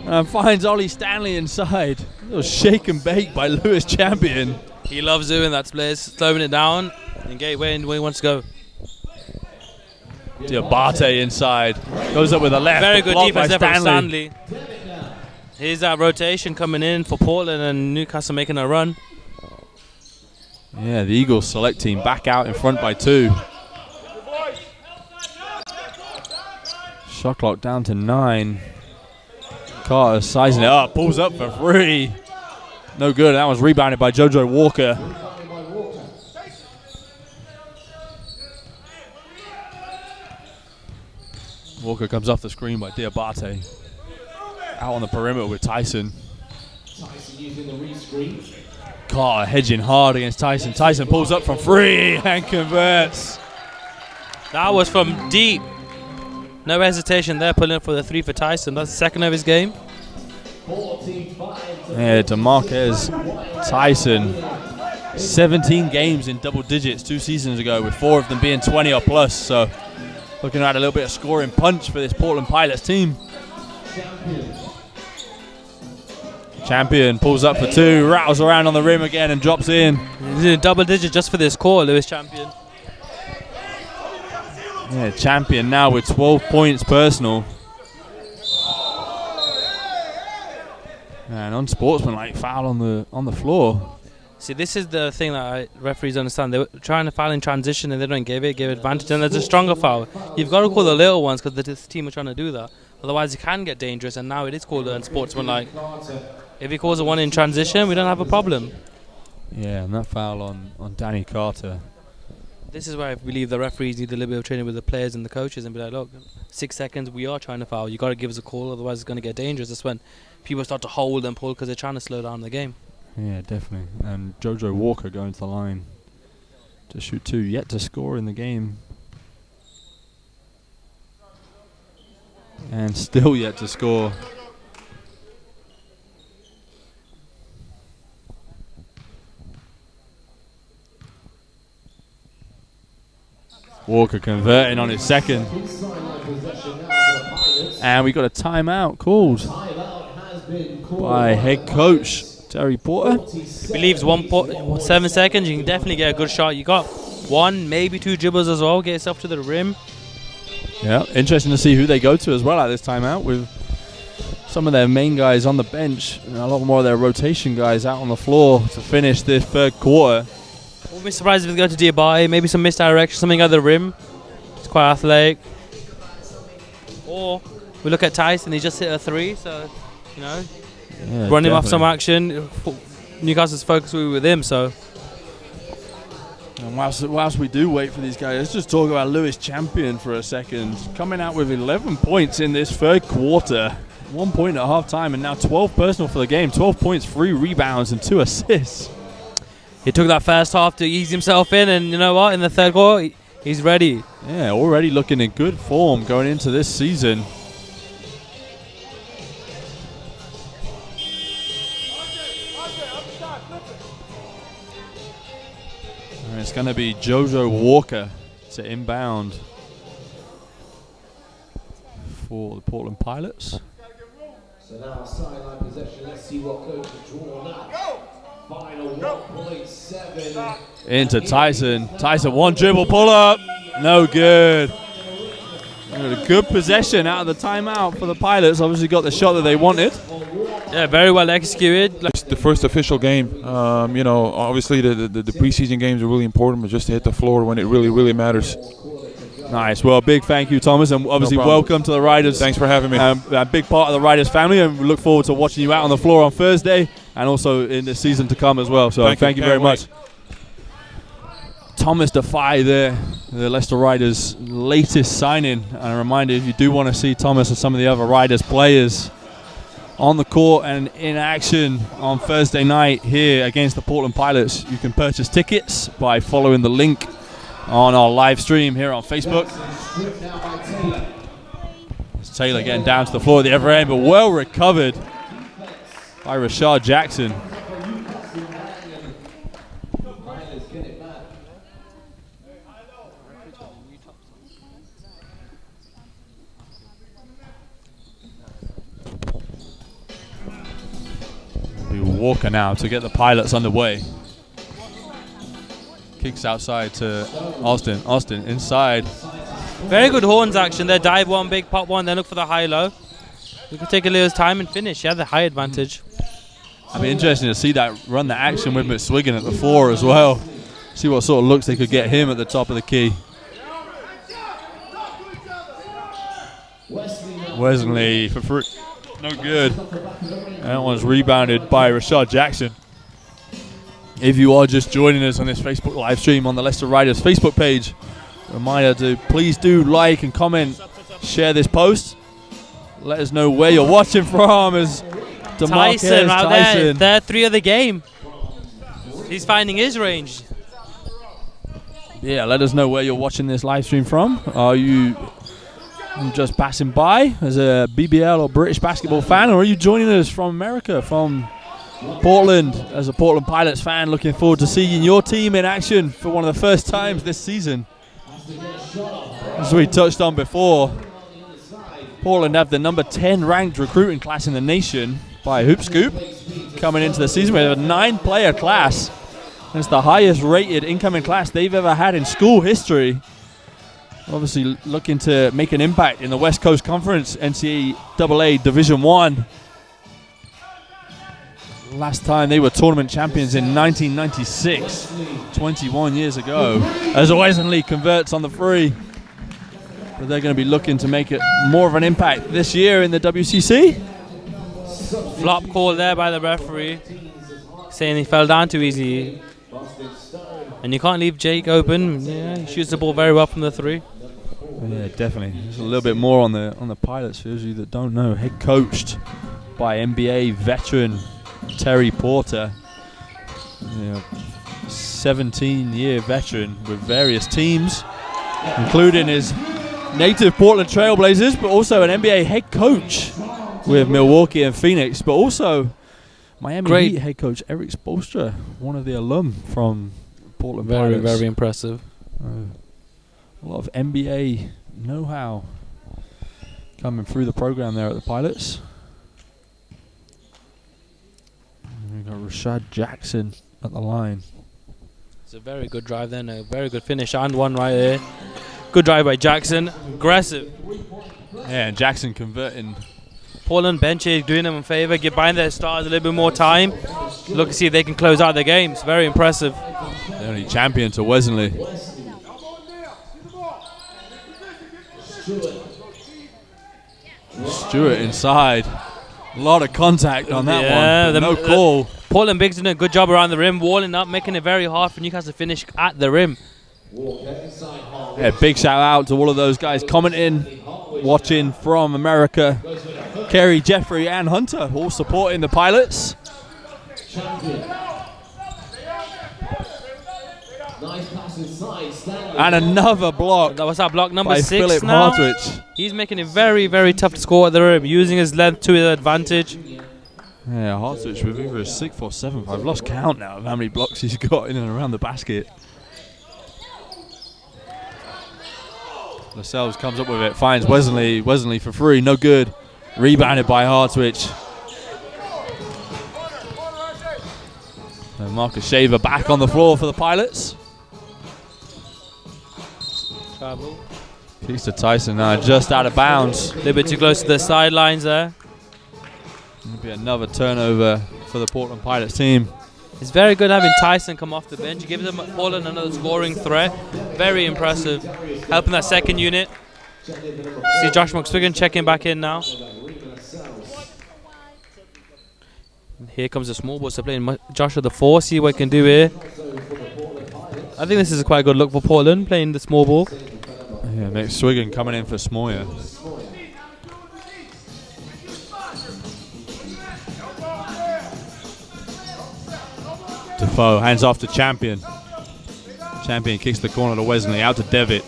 and finds Ollie Stanley inside. A little shake and bake by Lewis Champion. He loves doing that, slowing it down and get where he wants to go. Diabate inside, goes up with a left. Very good defense there from Stanley. Here's that rotation coming in for Portland, and Newcastle making a run. Yeah, the Eagles select team back out in front by 2. Shot clock down to 9. Carter sizing it up, pulls up for 3. No good. That was rebounded by JoJo Walker. Walker comes off the screen by Diabate. Out on the perimeter with Tyson. Tyson using the re-screen. Carter hedging hard against Tyson. Tyson pulls up from 3 and converts. That was from deep. No hesitation there, pulling up for the 3 for Tyson. That's the second of his game. Yeah, DeMarcus Tyson. 17 games in double digits 2 seasons ago, with 4 of them being 20 or plus. So looking at a little bit of scoring punch for this Portland Pilots team. Champion pulls up for 2, rattles around on the rim again and drops in. He's in double digits just for this quarter, Lewis Champion. Yeah, Champion now with 12 points personal. And unsportsmanlike foul on the floor. See, this is the thing that referees understand. They were trying to foul in transition and they don't give advantage. And there's a stronger foul. You've got to call the little ones because this team are trying to do that. Otherwise, it can get dangerous. And now it is called unsportsmanlike. If he calls a one in transition, we don't have a problem. Yeah, and that foul on Danny Carter. This is where I believe the referees need a little bit of training with the players and the coaches and be like, look, 6 seconds, we are trying to foul. You got to give us a call, otherwise it's going to get dangerous. That's when people start to hold and pull because they're trying to slow down the game. Yeah, definitely. And Jojo Walker going to the line to shoot 2, yet to score in the game. And still yet to score. Walker converting on his second. And we got a timeout called by head coach Terry Porter. Believes 7 seconds, you can definitely get a good shot. You got 1, maybe 2 dribbles as well. Get yourself to the rim. Yeah, interesting to see who they go to as well at this timeout, with some of their main guys on the bench and a lot more of their rotation guys out on the floor to finish this third quarter. Won't be surprised if they go to Diabaté, maybe some misdirection, something at the rim. It's quite athletic. Or we look at Tyson, he just hit a 3, so, you know, Yeah, run him off definitely. some action. Newcastle's focus will be with him, so. And whilst we do wait for these guys, let's just talk about Lewis Champion for a second. Coming out with 11 points in this third quarter. 1 point at half time, and now 12 personal for the game. 12 points, 3 rebounds, and 2 assists. He took that first half to ease himself in, and you know what? In the third quarter, he's ready. Yeah, already looking in good form going into this season. And it's going to be Jojo Walker to inbound for the Portland Pilots. So now sideline possession. Let's see what coach has drawn up. Final 1.7. Into Tyson. Tyson, one dribble pull up. No good. A good possession out of the timeout for the Pilots. Obviously got the shot that they wanted. Yeah, very well executed. It's the first official game. You know, obviously the preseason games are really important, but just to hit the floor when it really matters. Nice. Well, big thank you, Thomas, and obviously problem. welcome to the Riders. Thanks for having me. A big part of the Riders family, and we look forward to watching you out on the floor on Thursday and also in the season to come as well. So thank you very much. Thomas Defy there, the Leicester Riders' latest signing. And a reminder, if you do want to see Thomas and some of the other Riders players on the court and in action on Thursday night here against the Portland Pilots, you can purchase tickets by following the link on our live stream here on Facebook. It's Taylor getting down to the floor at the other end, but well recovered by Rashard Jackson. Walker now to get the Pilots underway. Kicks outside to Austin. Austin inside. Very good horns action there. Dive one, big pop one, then look for the high-low. We can take a little time and finish. Yeah, the high advantage. It'd be interesting to see that run the action with McSwiggan at the 4 as well. See what sort of looks they could get him at the top of the key. Wesley for free. No good. That one's rebounded by Rashard Jackson. If you are just joining us on this Facebook live stream on the Leicester Riders Facebook page, reminder to please do like and comment, share this post. Let us know where you're watching from. As Tyson out there, third 3 of the game. He's finding his range. Yeah, let us know where you're watching this live stream from. Are you just passing by as a BBL or British basketball fan, or are you joining us from America, from Portland, as a Portland Pilots fan? Looking forward to seeing your team in action for one of the first times this season. As we touched on before, Portland have the number 10 ranked recruiting class in the nation by Hoop Scoop coming into the season. We have a 9-player class. It's the highest rated incoming class they've ever had in school history. Obviously looking to make an impact in the West Coast Conference NCAA Division 1. Last time they were tournament champions in 1996, 21 years ago, as Wesley converts on the free. But they're going to be looking to make it more of an impact this year in the WCC. Flop call there by the referee, saying he fell down too easy. And you can't leave Jake open. Yeah, he shoots the ball very well from the three. Yeah, definitely. Just a little bit more on the Pilots, for those of you that don't know. Head coached by NBA veteran Terry Porter. 17-year veteran with various teams, including his native Portland Trailblazers, but also an NBA head coach with Milwaukee and Phoenix, but also Miami Heat head coach Eric Spoelstra, one of the alum from Portland Pilots. Very impressive. A lot of NBA know-how coming through the program there at the Pilots. And we've got Rashad Jackson at the line. It's a very good drive then, a very good finish and one right there. Good drive by Jackson, aggressive. Yeah, and Jackson converting. Portland bench is doing them a favour, buying their stars a little bit more time. Look to see if they can close out their games. Very impressive. The only champion to Wesley. Stewart inside. A lot of contact on that one. No call. Portland Bigs doing a good job around the rim, walling up, making it very hard for Newcastle to finish at the rim. Yeah, big shout out to all of those guys commenting, watching from America. Kerry, Jeffrey, and Hunter all supporting the Pilots. And another block. That was our block number by 6 Philip now. Hartwich. He's making it very, very tough to score at the rim, using his length to his advantage. Yeah, Hartwich with either a 6'4" or 7'5". I've lost count now of how many blocks he's got in and around the basket. Lascelles comes up with it, finds Wesley. Wesley for free, no good. Rebounded by Hartwich. And Marcus Shaver back on the floor for the Pilots. Travel. Kicks to Tyson now, just out of bounds. A little bit too close to the sidelines there. It'll be another turnover for the Portland Pilots team. It's very good having Tyson come off the bench. It gives them Portland another scoring threat. Very impressive. Helping that second unit. See Josh McSwiggan checking back in now. Here comes the small ball. So playing Josh at the 4. See what he can do here. I think this is a quite good look for Portland, playing the small ball. Yeah, McSwiggan coming in for Smoyer. Defoe hands off to Champion. Champion kicks the corner to Wesley, out to Devitt.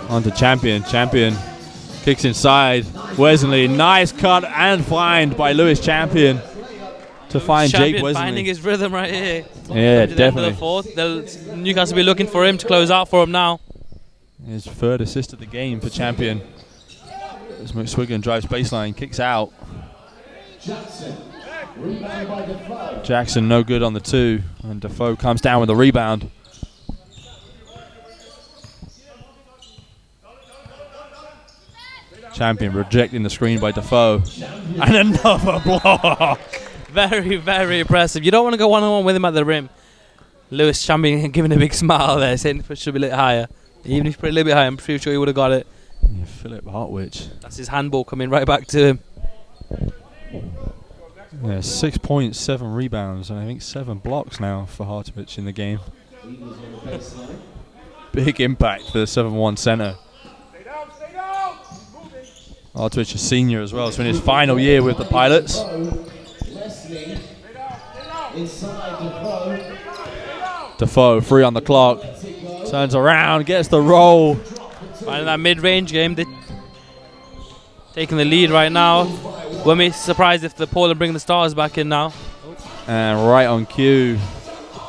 On to Champion. Champion kicks inside. Wesley, nice cut and find by Lewis Champion to find Champion Jake Wesley. finding his rhythm right here. Yeah, definitely. definitely. The fourth. Newcastle will be looking for him to close out for him now. His third assist of the game for Champion. As McSwiggan drives baseline, kicks out. Jackson no good on the 2, and Defoe comes down with a rebound. Champion rejecting the screen by Defoe. And another block. Very, very impressive. You don't want to go one-on-one with him at the rim. Lewis Champion giving a big smile there, saying it should be a little higher. Even if he put it a little bit higher, I'm pretty sure he would have got it. Yeah, Philip Hartwich. That's his handball coming right back to him. Yeah, 6 points, 7 rebounds, and I think 7 blocks now for Hartwich in the game. Big impact for the 7-1 center. Hartwich a senior as well, so in his final year with the Pilots. Defoe free on the clock. Turns around, gets the roll. Finding that mid-range game. Taking the lead right now. Won't be surprised if the Portland bring the stars back in now. And right on cue,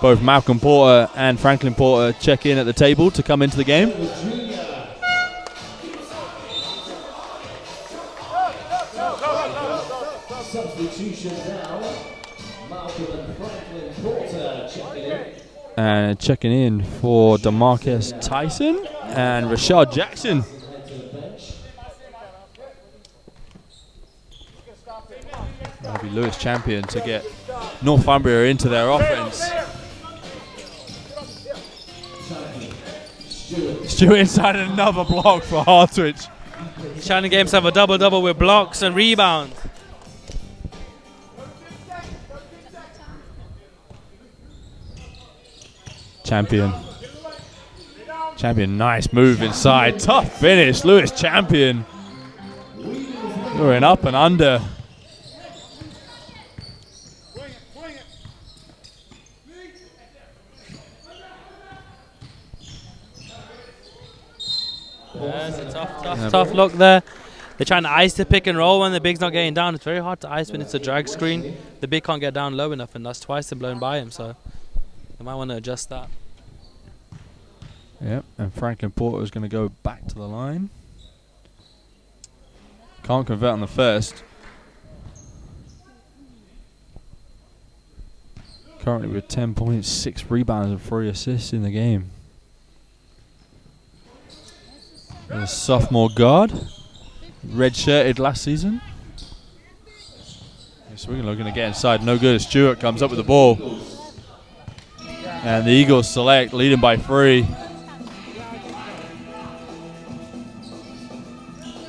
both Malcolm Porter and Franklin Porter check in at the table to come into the game. Substitution now. Malcolm and Franklin Porter checking in. And checking in for DeMarcus Tyson and Rashad Jackson. That'll be Lewis Champion to get Northumbria into their offense. Stewart inside another block for Hartwich. He's trying to get himself a double-double with blocks and rebounds. Champion, nice move inside. Tough finish, Lewis Champion. Luring up and under. That's a tough look there. They're trying to ice the pick and roll when the big's not getting down. It's very hard to ice when it's a drag screen. The big can't get down low enough, and that's twice they're blown by him, so they might want to adjust that. Yep, and Franklin Porter is going to go back to the line. Can't convert on the first. Currently with 10 points, 6 rebounds and 3 assists in the game. And a sophomore guard, red-shirted last season. Swigan looking to get inside, no good. Stewart comes up with the ball. And the Eagles select, leading by 3.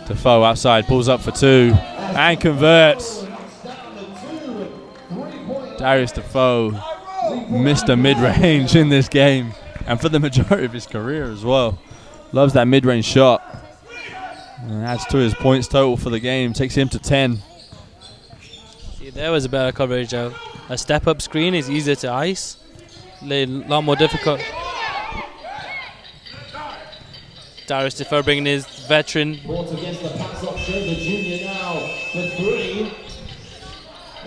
Defoe outside, pulls up for 2 and converts. Darius Defoe, Mr. Mid-range in this game and for the majority of his career as well. Loves that mid-range shot. And adds to his points total for the game, takes him to 10. See, there was a better coverage, Joe. A step-up screen is easier to ice. A lot more difficult. Darius Defoe bringing his veteran.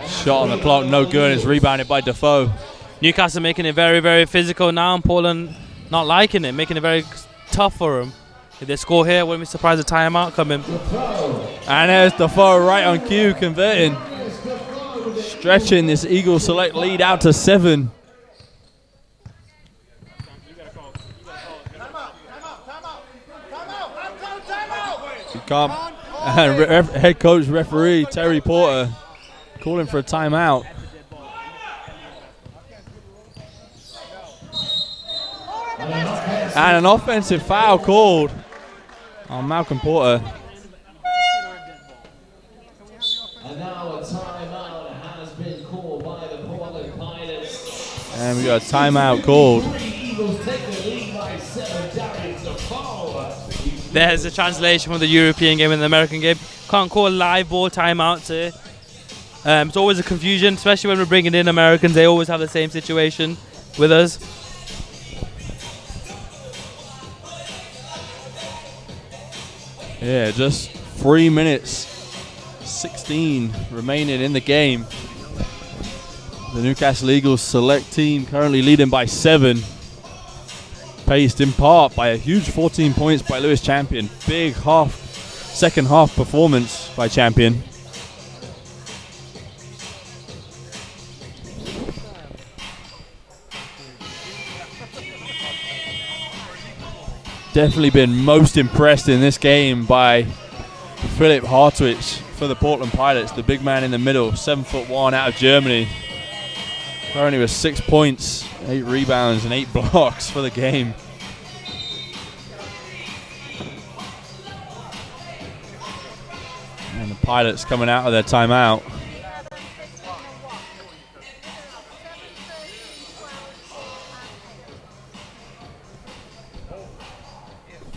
Shot on the clock, no good. It's rebounded by Defoe. Newcastle making it very, very physical now, and Portland not liking it, making it very tough for him. If they score here, wouldn't be surprised a timeout coming. And there's Defoe right on cue, converting. Stretching this Eagles select lead out to 7. And head coach referee Terry Porter calling for a timeout. And an offensive foul called on Malcolm Porter. And now a timeout has been called by the Portland Pilots. And we got a timeout called. There's a translation from the European game and the American game. Can't call live ball timeouts here. It's always a confusion, especially when we're bringing in Americans. They always have the same situation with us. Yeah, just 3 minutes, 16 remaining in the game. The Newcastle Eagles select team currently leading by 7. Paced in part by a huge 14 points by Lewis Champion. Big second half performance by Champion. Definitely been most impressed in this game by Philip Hartwich for the Portland Pilots, the big man in the middle, 7'1" out of Germany. Currently with 6 points, 8 rebounds and 8 blocks for the game. And the Pilots coming out of their timeout.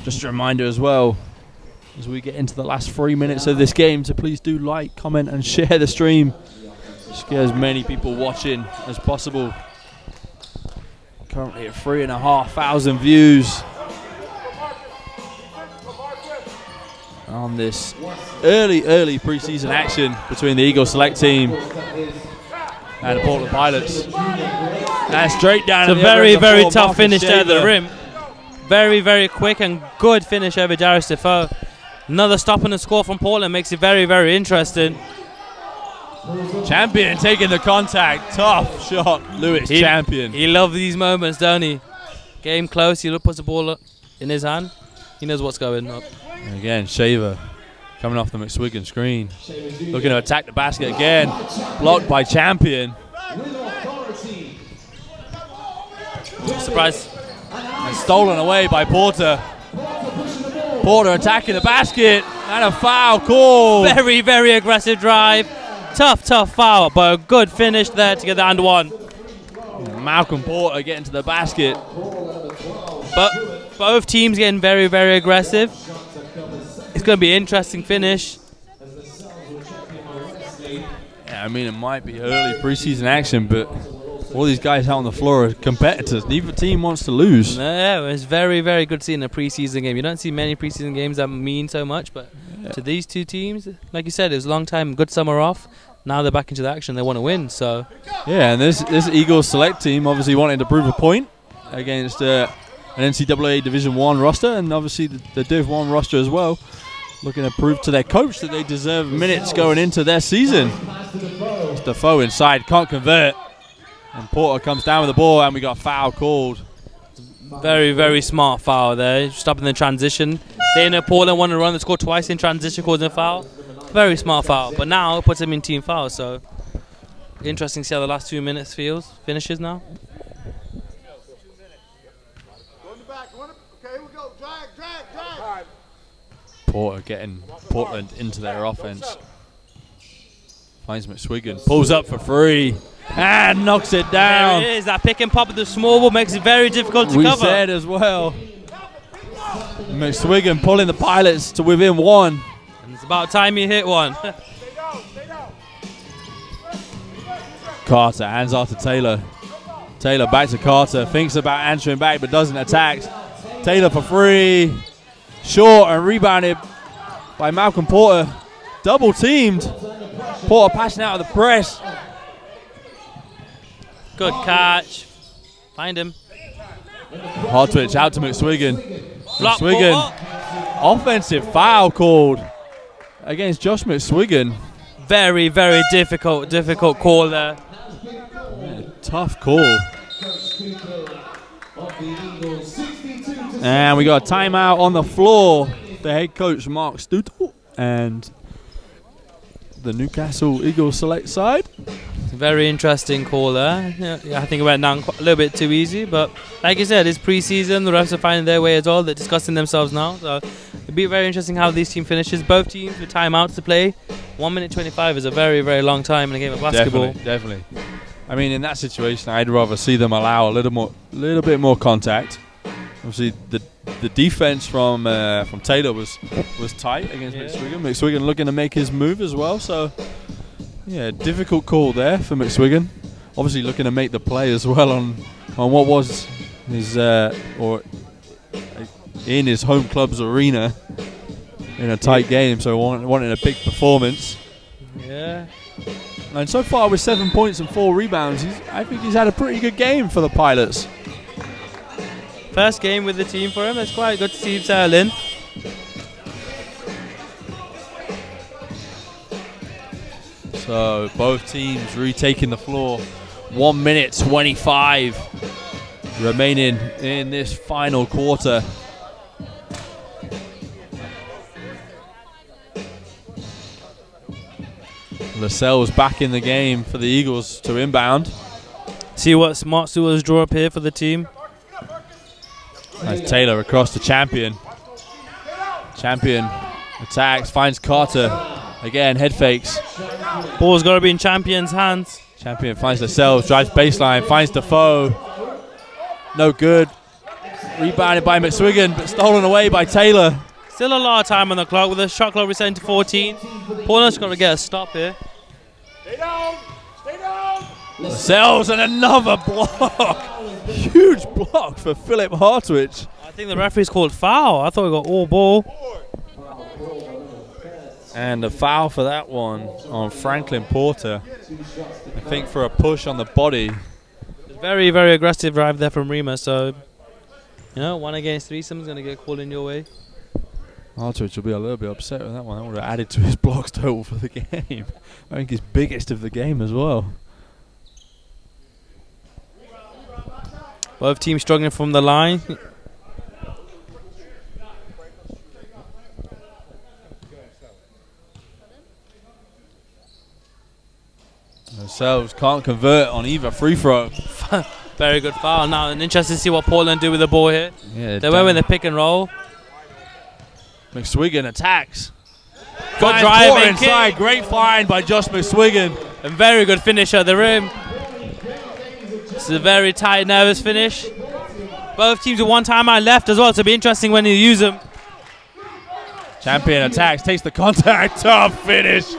Just a reminder as well, as we get into the last 3 minutes of this game, to please do like, comment and share the stream. Just get as many people watching as possible. Currently at 3,500 views on this early pre-season action between the Eagles select team and the Portland Pilots. And straight down. It's a very tough finish there at the rim. Very, very quick and good finish over Darius Defoe. Another stop and a score from Portland makes it very, very interesting. Champion taking the contact. Tough shot, Lewis Champion. He loves these moments, don't he? Game close, he puts the ball in his hand. He knows what's going up. And again, Shaver Coming off the McSwiggan screen. Looking to attack the basket again. Blocked by Champion. Surprise. And stolen away by Porter. Porter attacking the basket. And a foul call. Very, very aggressive drive. Tough foul, but a good finish there to get the and one. Malcolm Porter getting to the basket. But both teams getting very, very aggressive. It's going to be an interesting finish. Yeah, I mean, it might be early preseason action, but all these guys out on the floor are competitors. Neither team wants to lose. No, it's very, very good seeing a preseason game. You don't see many preseason games that mean so much, but to these two teams, like you said, it was a long time, good summer off. Now they're back into the action. They want to win. So yeah, and this Eagles select team obviously wanting to prove a point against an NCAA Division 1 roster, and obviously the Div 1 roster as well, looking to prove to their coach that they deserve minutes going into their season. It's Defoe inside, can't convert. And Porter comes down with the ball, and we got a foul called. very, very smart foul there, stopping the transition. They know Portland want to run the score twice in transition, causing a foul. Very smart foul, but now it puts them in team foul. So interesting to see how the last 2 minutes finishes now. Porter getting Portland into their offense. Finds McSwiggan, pulls up for three, and knocks it down. There it is, that pick and pop with the small ball makes it very difficult to cover. We said as well. McSwiggan pulling the Pilots to within one. And it's about time he hit one. Carter hands off to Taylor. Taylor back to Carter, thinks about answering back but doesn't, attacks. Taylor for three, short, and rebounded by Malcolm Porter. Double teamed. Porter passing out of the press. Good catch. Find him. Hartwich out to McSwiggan. Block McSwiggan. Offensive foul called against Josh McSwiggan. Very, very difficult call there. Tough call. And we got a timeout on the floor. The head coach, Mark Stuttle, and the Newcastle Eagles select side. Very interesting call there. Yeah, I think it went down a little bit too easy, but like you said, it's pre-season. The refs are finding their way as well. They're discussing themselves now. So it'll be very interesting how this team finishes. Both teams with timeouts to play. 1 minute 25 is a very, very long time in a game of basketball. Definitely. I mean, in that situation, I'd rather see them allow a little bit more contact. Obviously, the defense from Taylor was tight against McSwiggan. McSwiggan looking to make his move as well. So, yeah, difficult call there for McSwiggan. Obviously, looking to make the play as well on what was his in his home club's arena in a tight game. So, wanting a big performance. Yeah. And so far, with 7 points and 4 rebounds, I think he's had a pretty good game for the Pilots. First game with the team for him. It's quite good to see him settle in. So both teams retaking the floor. 1 minute 25 remaining in this final quarter. Lascelles back in the game for the Eagles to inbound. See what smart Stewards draw up here for the team. That's Taylor across to Champion. Champion attacks, finds Carter. Again, head fakes. Ball's got to be in Champion's hands. Champion finds Lascelles, drives baseline, finds Defoe. No good. Rebounded by McSwiggan, but stolen away by Taylor. Still a lot of time on the clock with the shot clock resetting to 14. Portland's got to get a stop here. Stay down! Stay down! Lascelles and another block. Huge block for Philip Hartwich. I think the referee's called foul. I thought we got all ball. And a foul for that one on Franklin Porter. I think for a push on the body. Very, very aggressive drive there from Rima. So, 1 against 3. Someone's going to get called in your way. Hartwich will be a little bit upset with that one. That would have added to his blocks total for the game. I think his biggest of the game as well. Both teams struggling from the line. Themselves can't convert on either free throw. Very good foul. Now, and interesting to see what Portland do with the ball here. Yeah, They went with the pick and roll. McSwiggan attacks. Good Finds drive Porter and kick. inside. Great find by Josh McSwiggan. And very good finish at the rim. It's a very tight, nervous finish. Both teams with one timeout left as well, so it'll be interesting when you use them. Champion attacks, takes the contact. Tough finish.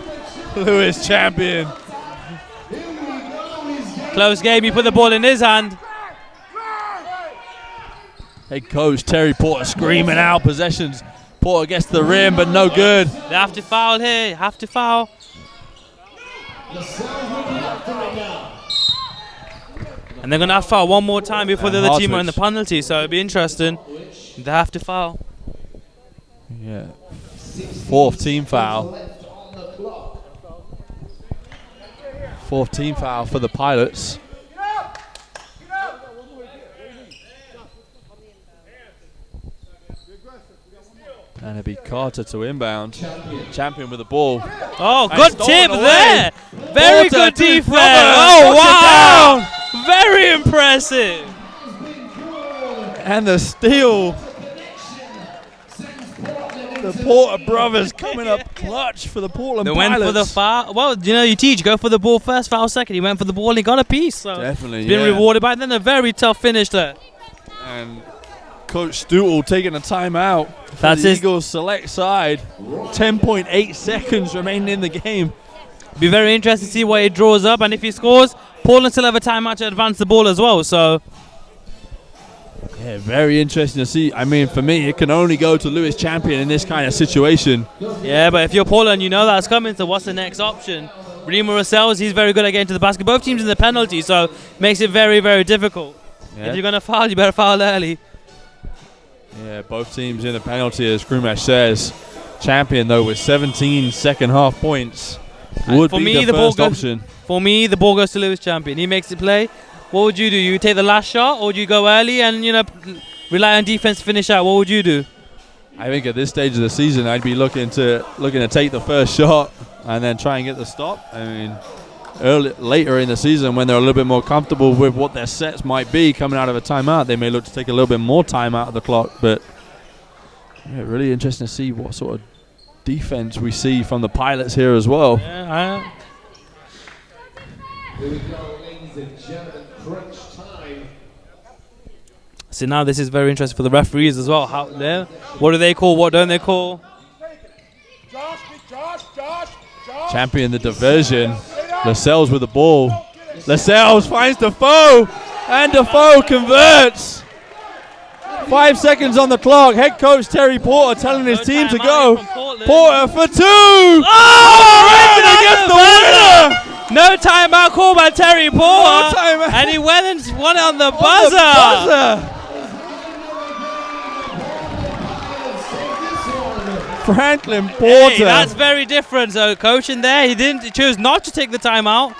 Lewis Champion. Close game, he put the ball in his hand. Head coach Terry Porter screaming out possessions. Porter gets the rim, but no good. They have to foul here, have to foul. And they're going to have to foul one more time before the other team are in the penalty, so it'll be interesting. They have to foul. Yeah. Fourth team foul. Fourth team foul for the Pilots. And it'll be Carter to inbound. Champion with the ball. Oh, And good stolen tip away. there. Very Porter good to his defense. brother. Oh, Knocks wow. Very impressive. And the steal. The Porter brothers coming up clutch for the Portland They Pilots. went for the foul. Well, you know, you teach, go for the ball first, foul second. He went for the ball and he got a piece. So Definitely, he's been yeah. rewarded by it. Then a very tough finish there. And Coach Stuttle taking a timeout for That's the his- Eagles select side. 10.8 seconds remaining in the game. Be very interesting to see what he draws up. And if he scores, Portland still have a timeout to advance the ball as well. So Yeah, very interesting to see. I mean, for me, it can only go to Lewis Champion in this kind of situation. yeah, but if you're Portland, you know that's coming. So what's the next option? Remo Rosells, he's very good at getting to the basket. Both teams in the penalty, so makes it very, very difficult. Yeah. If you're going to foul, you better foul early. Yeah, both teams in the penalty, as Krumesh says. Champion, though, with 17 second half points, would for be me, the the ball first goes- option. For me, the ball goes to Lewis Champion. He makes it play. What would you do? You take the last shot, or would you go early and rely on defense to finish out? What would you do? I think at this stage of the season, I'd be looking to take the first shot and then try and get the stop. I mean, later in the season, when they're a little bit more comfortable with what their sets might be coming out of a timeout, they may look to take a little bit more time out of the clock. But yeah, really interesting to see what sort of defense we see from the Pilots here as well. Yeah, Here we go, ladies and gentlemen, crunch time. So now this is very interesting for the referees as well. What do they call? What don't they call? Champion the diversion. Lascelles with the ball. Lascelles finds Defoe, and Defoe converts. 5 seconds on the clock. Head coach Terry Porter telling his team to go. Porter for two. Oh, gets the winner. No timeout call by Terry Porter. No timeout. And he went and won it on the On the buzzer. buzzer. Franklin Porter. Hey, that's very different. So coach in there, he chose not to take the timeout.